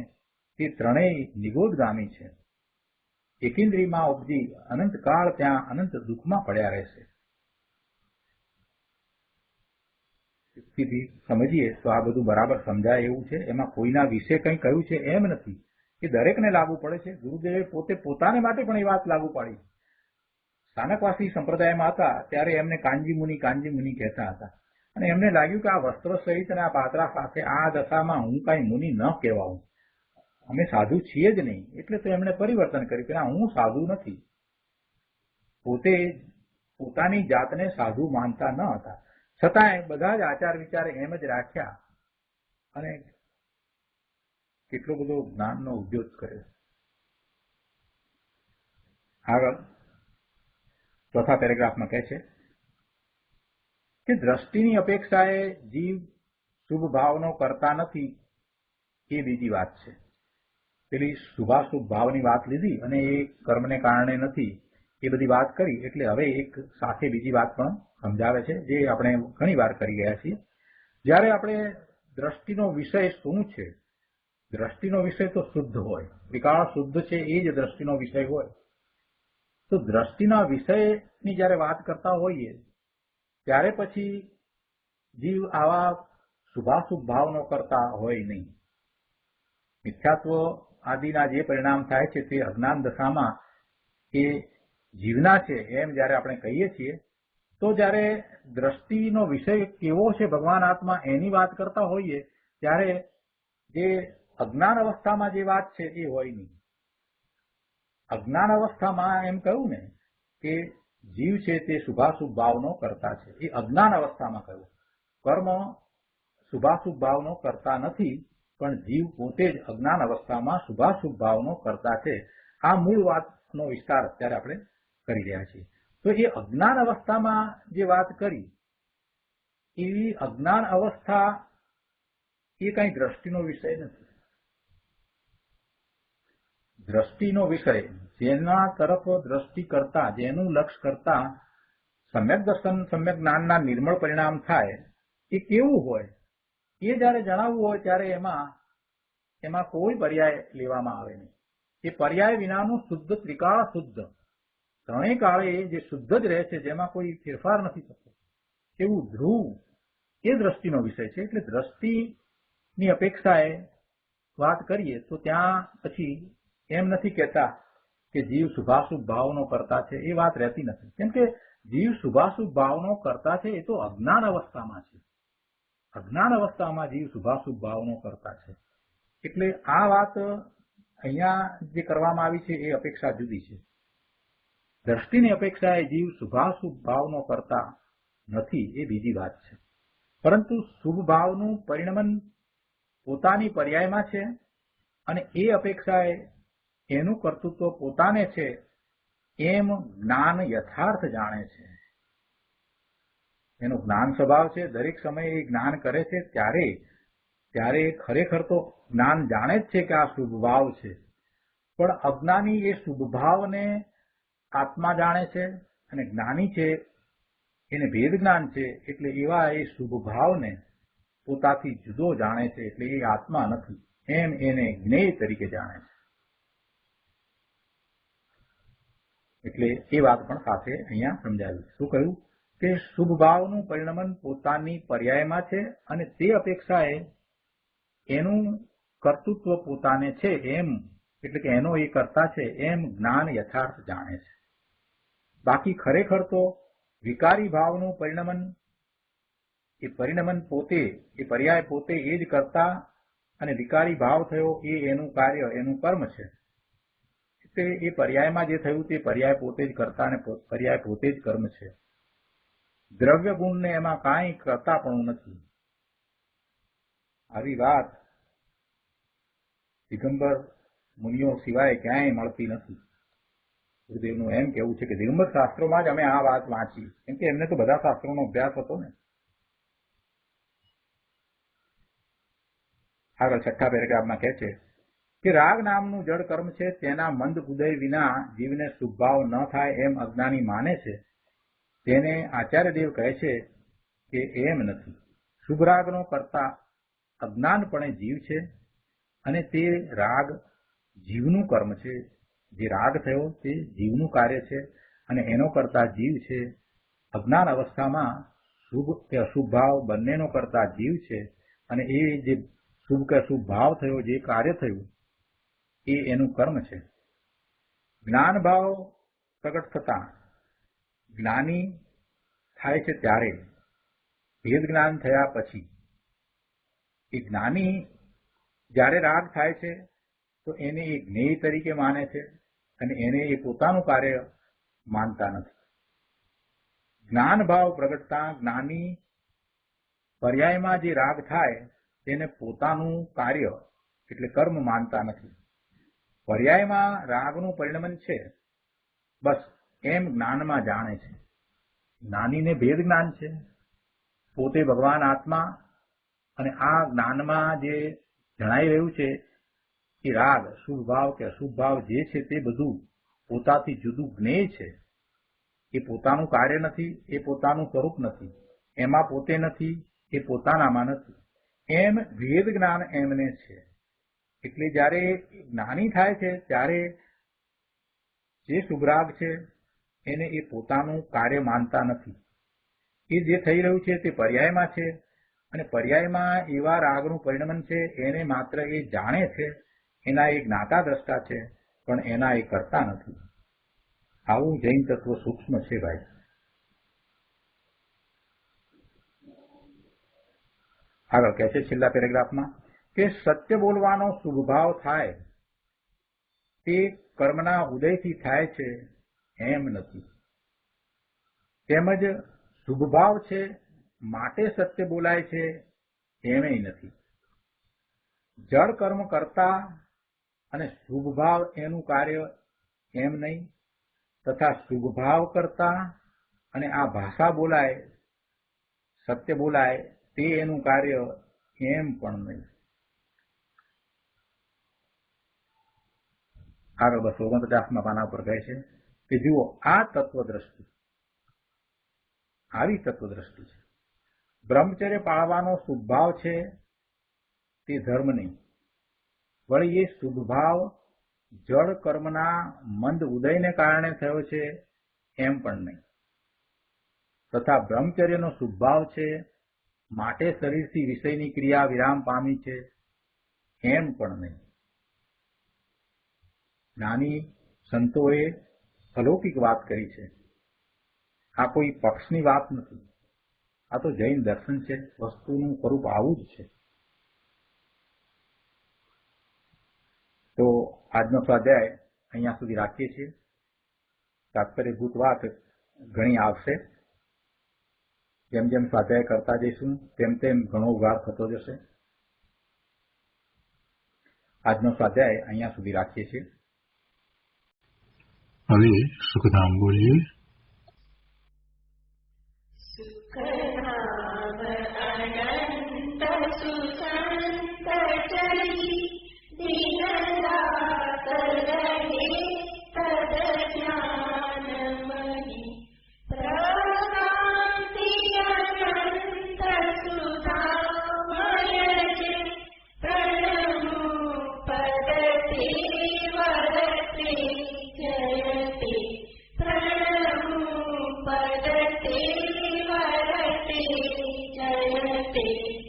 તે ત્રણેય નિગોદગામી છે. એકેન્દ્રીમાં ઉપજી અનંત કાળ ત્યાં અનંત દુઃખમાં પડ્યા રહેશે. સમજીએ તો આ બધું બરાબર સમજાય એવું છે. એમાં કોઈના વિશે કંઈ કહ્યું છે એમ નથી. એ દરેકને લાગુ પડે છે. ગુરુદેવે પોતે પોતાને માટે પણ એ વાત લાગુ પાડી. સ્થાનકવાસી સંપ્રદાયમાં હતા ત્યારે એમને કાંજી મુનિ કહેતા હતા અને એમને લાગ્યું કે આ વસ્ત્રો સહિત અને આ પાત્રા સાથે આ દશામાં હું કાંઈ મુનિ ન કહેવાઉં, અમે સાધુ છીએ જ નહીં. એટલે તો એમણે પરિવર્તન કર્યું કે ના, હું સાધુ નથી. પોતે પોતાની જાતને સાધુ માનતા ન હતા, છતાંય બધા જ આચાર વિચાર એમ જ રાખ્યા અને કેટલો બધો જ્ઞાનનો ઉદ્યોગ કર્યો. આગળ ચોથા પેરેગ્રાફમાં કહે છે કે દ્રષ્ટિની અપેક્ષાએ જીવ શુભ ભાવનો કરતા નથી એ બીજી વાત છે. પેલી શુભાશુભ ભાવની વાત લીધી અને એ કર્મને કારણે નથી એ બધી વાત કરી. એટલે હવે એક સાથે બીજી વાત પણ સમજાવે છે જે આપણે ઘણી વાર કરી ગયા છીએ. જ્યારે આપણે દ્રષ્ટિનો વિષય શું છે, દ્રષ્ટિનો વિષય તો શુદ્ધ હોય, ત્રિકાળ શુદ્ધ છે એ જ દ્રષ્ટિનો વિષય હોય. તો દ્રષ્ટિના વિષયની જ્યારે વાત કરતા હોઈએ ત્યારે પછી જીવ આવા શુભાશુભ ભાવનો કરતા હોય નહીં. મિથ્યાત્વ આદિના જે પરિણામ થાય છે તે અજ્ઞાન દશામાં એ જીવના છે એમ જ્યારે આપણે કહીએ છીએ તો જ્યારે દ્રષ્ટિનો વિષય કેવો છે ભગવાન આત્મા એની વાત કરતા હોઈએ ત્યારે જે અજ્ઞાન અવસ્થામાં જે વાત છે એ હોય નહીં. અજ્ઞાન અવસ્થામાં એમ કહ્યું ને કે જીવ છે તે શુભાશુભ ભાવનો કરતા છે, એ અજ્ઞાન અવસ્થામાં કહ્યું. કર્મ શુભાશુભ ભાવનો કરતા નથી, પણ જીવ પોતે જ અજ્ઞાન અવસ્થામાં શુભાશુભ ભાવનો કરતા છે. આ મૂળ વાતનો વિસ્તાર અત્યારે આપણે કરી રહ્યા છીએ. તો એ અજ્ઞાન અવસ્થામાં જે વાત કરી એવી અજ્ઞાન અવસ્થા એ કઈ દ્રષ્ટિનો વિષય નથી. દ્રષ્ટિનો વિષય જેના તરફ દ્રષ્ટિ કરતા, જેનું લક્ષ્ય કરતા સમ્યક દર્શન સમ્યક જ્ઞાનના નિર્મળ પરિણામ થાય એ કેવું હોય એ જયારે જણાવવું હોય ત્યારે એમાં કોઈ પર્યાય લેવામાં આવે નહીં. એ પર્યાય વિનાનું શુદ્ધ ત્રિકાળ શુદ્ધ, ત્રણેય કાળે જે શુદ્ધ જ રહે છે, જેમાં કોઈ ફેરફાર નથી થતો એવું ધ્રુવ એ દ્રષ્ટિનો વિષય છે. એટલે દ્રષ્ટિની અપેક્ષાએ વાત કરીએ તો ત્યાં પછી એમ નથી કહેતા કે જીવ શુભાશુભ ભાવનો કરતા છે, એ વાત રહેતી નથી. કેમ કે જીવ શુભાશુભ ભાવનો કરતા છે એ તો અજ્ઞાન અવસ્થામાં છે. અજ્ઞાન અવસ્થામાં જીવ શુભાશુભ ભાવનો કરતા છે. એટલે આ વાત અહીંયા જે કરવામાં આવી છે એ અપેક્ષા જુદી છે. દ્રષ્ટિની અપેક્ષાએ જીવ શુભાશુભ ભાવનો કરતા નથી એ બીજી વાત છે. પરંતુ શુભ ભાવનું પરિણમન પોતાની પર્યાયમાં છે અને એ અપેક્ષાએ એનું કર્તૃત્વ પોતાને છે એમ જ્ઞાન યથાર્થ જાણે છે. એનો જ્ઞાન સ્વભાવ છે, દરેક સમયે એ જ્ઞાન કરે છે ત્યારે ખરેખર તો જ્ઞાન જાણે જ છે કે આ શુભ ભાવ છે, પણ અજ્ઞાની એ શુભ ભાવને આત્મા જાણે છે અને જ્ઞાની છે એને ભેદ જ્ઞાન છે. એટલે એવા એ શુભ ભાવને પોતાથી જુદો જાણે છે, એટલે એ આત્મા નથી એમ એને જ્ઞેય તરીકે જાણે છે. એટલે એ વાત પણ સાથે અહીંયા સમજાવી. શું કહ્યું કે શુભ ભાવનું પરિણમન પોતાની પર્યાયમાં છે અને તે અપેક્ષાએ એનું કર્તૃત્વ પોતાને છે એમ, એટલે કે એનો એ કરતા છે એમ જ્ઞાન યથાર્થ જાણે છે. બાકી ખરેખર તો વિકારી ભાવનું પરિણમન, એ પરિણમન પોતે, એ પર્યાય પોતે એ જ કરતા અને વિકારી ભાવ થયો એ એનું કાર્ય, એનું કર્મ છે. એટલે એ પર્યાયમાં જે થયું તે પર્યાય પોતે જ કરતા અને પર્યાય પોતે જ કર્મ છે. દ્રવ્ય ગુણને એમાં કાંઈ કરતા પણ નથી. આવી વાત દિગંબર મુનિઓ સિવાય ક્યાંય મળતી નથી. સુખદેવનું એમ કેવું છે કે દિગંબર શાસ્ત્રોમાં જ અમે આ વાત વાંચી, કેમ કે એમને તો બધા શાસ્ત્રોનો અભ્યાસ હતો ને. આગળ 6થા પેરેગ્રાફમાં કહે છે કે રાગ નામનું જડ કર્મ છે તેના મંદ ઉદય વિના જીવને શુભભાવ ન થાય એમ અજ્ઞાની માને છે. તેને આચાર્યદેવ કહે છે કે એમ નથી. શુભ રાગનો કરતા અજ્ઞાનપણે જીવ છે અને તે રાગ જીવનું કર્મ છે. જે રાગ થયો તે જીવનું કાર્ય છે અને એનો કરતા જીવ છે. અજ્ઞાન અવસ્થામાં શુભ કે અશુભ ભાવ બંનેનો કરતા જીવ છે અને એ જે શુભ કે અશુભ ભાવ થયો, જે કાર્ય થયું, એ એનું કર્મ છે. જ્ઞાન ભાવ પ્રગટ થતા જ્ઞાની થાય છે ત્યારે, ભેદ જ્ઞાન થયા પછી, એ જ્ઞાની જ્યારે રાગ થાય છે તો એને એ જ્ઞેય તરીકે માને છે અને એને એ પોતાનું કાર્ય માનતા નથી. જ્ઞાન ભાવ પ્રગટતા જ્ઞાની પર્યાયમાં જે રાગ થાય તેને પોતાનું કાર્ય એટલે કર્મ માનતા નથી. પર્યાયમાં રાગનું પરિણમન છે બસ એમ જ્ઞાનમાં જાણે છે. જ્ઞાનીને ભેદ જ્ઞાન છે, પોતે ભગવાન આત્મા, અને આ જ્ઞાનમાં જે જણાઈ રહ્યું છે કે રાગ શુભ ભાવ કે અશુભ ભાવ જે છે તે બધું પોતાથી જુદું જ્ઞેય છે. એ પોતાનું કાર્ય નથી, એ પોતાનું સ્વરૂપ નથી, એમાં પોતે નથી, એ પોતાનામાં નથી, એમ ભેદ જ્ઞાન એમને છે. એટલે જ્યારે જ્ઞાની થાય છે ત્યારે જે શુભરાગ છે એને એ પોતાનું કાર્ય માનતા નથી. એ જે થઈ રહ્યું છે તે પર્યાયમાં છે અને પર્યાયમાં એવા રાગનું પરિણમન છે એને માત્ર એ જાણે છે, એના એ જ્ઞાતા દ્રષ્ટા છે, પણ એના એ કરતા નથી. આવું જૈન તત્વ સૂક્ષ્મ છે ભાઈ. આગળ કહે છે છેલ્લા પેરેગ્રાફમાં કે સત્ય બોલવાનો શુભભાવ થાય તે કર્મના ઉદયથી થાય છે એમ નથી. તેમજ શુભભાવ છે માટે સત્ય બોલાય છે એમેય નથી. જળ કર્મ કરતા અને શુભભાવ એનું કાર્ય એમ નહીં, તથા શુભભાવ કરતા અને આ ભાષા બોલાય, સત્ય બોલાય તે એનું કાર્ય એમ પણ નહીં. આગળ 249માં પાના ઉપર કહે છે કે જુઓ આ તત્વદ્રષ્ટિ, આવી તત્વદ્રષ્ટિ છે. બ્રહ્મચર્ય પાળવાનો શુભભાવ છે તે ધર્મ નહીં, વળી એ શુભભાવ જળ કર્મના મંદ ઉદયને કારણે થયો છે એમ પણ નહીં, તથા બ્રહ્મચર્યનો શુભભાવ છે માટે શરીરથી વિષયની ક્રિયા વિરામ પામી છે એમ પણ નહીં. જ્ઞાની સંતોએ અલૌકિક વાત કરી છે. આ કોઈ પક્ષની વાત નથી, આ તો જૈન દર્શન છે. વસ્તુનું સ્વરૂપ આવું જ છે. તો આજનો સ્વાધ્યાય અહીંયા સુધી રાખીએ છીએ. તાત્પર્યભૂત વાત ઘણી આવશે. જેમ જેમ સ્વાધ્યાય કરતા જઈશું તેમ તેમ ઘણો ઉગાર થતો જશે. આજનો સ્વાધ્યાય અહીંયા સુધી રાખીએ છીએ. હવે સુખધામ બોલીએ. Jayate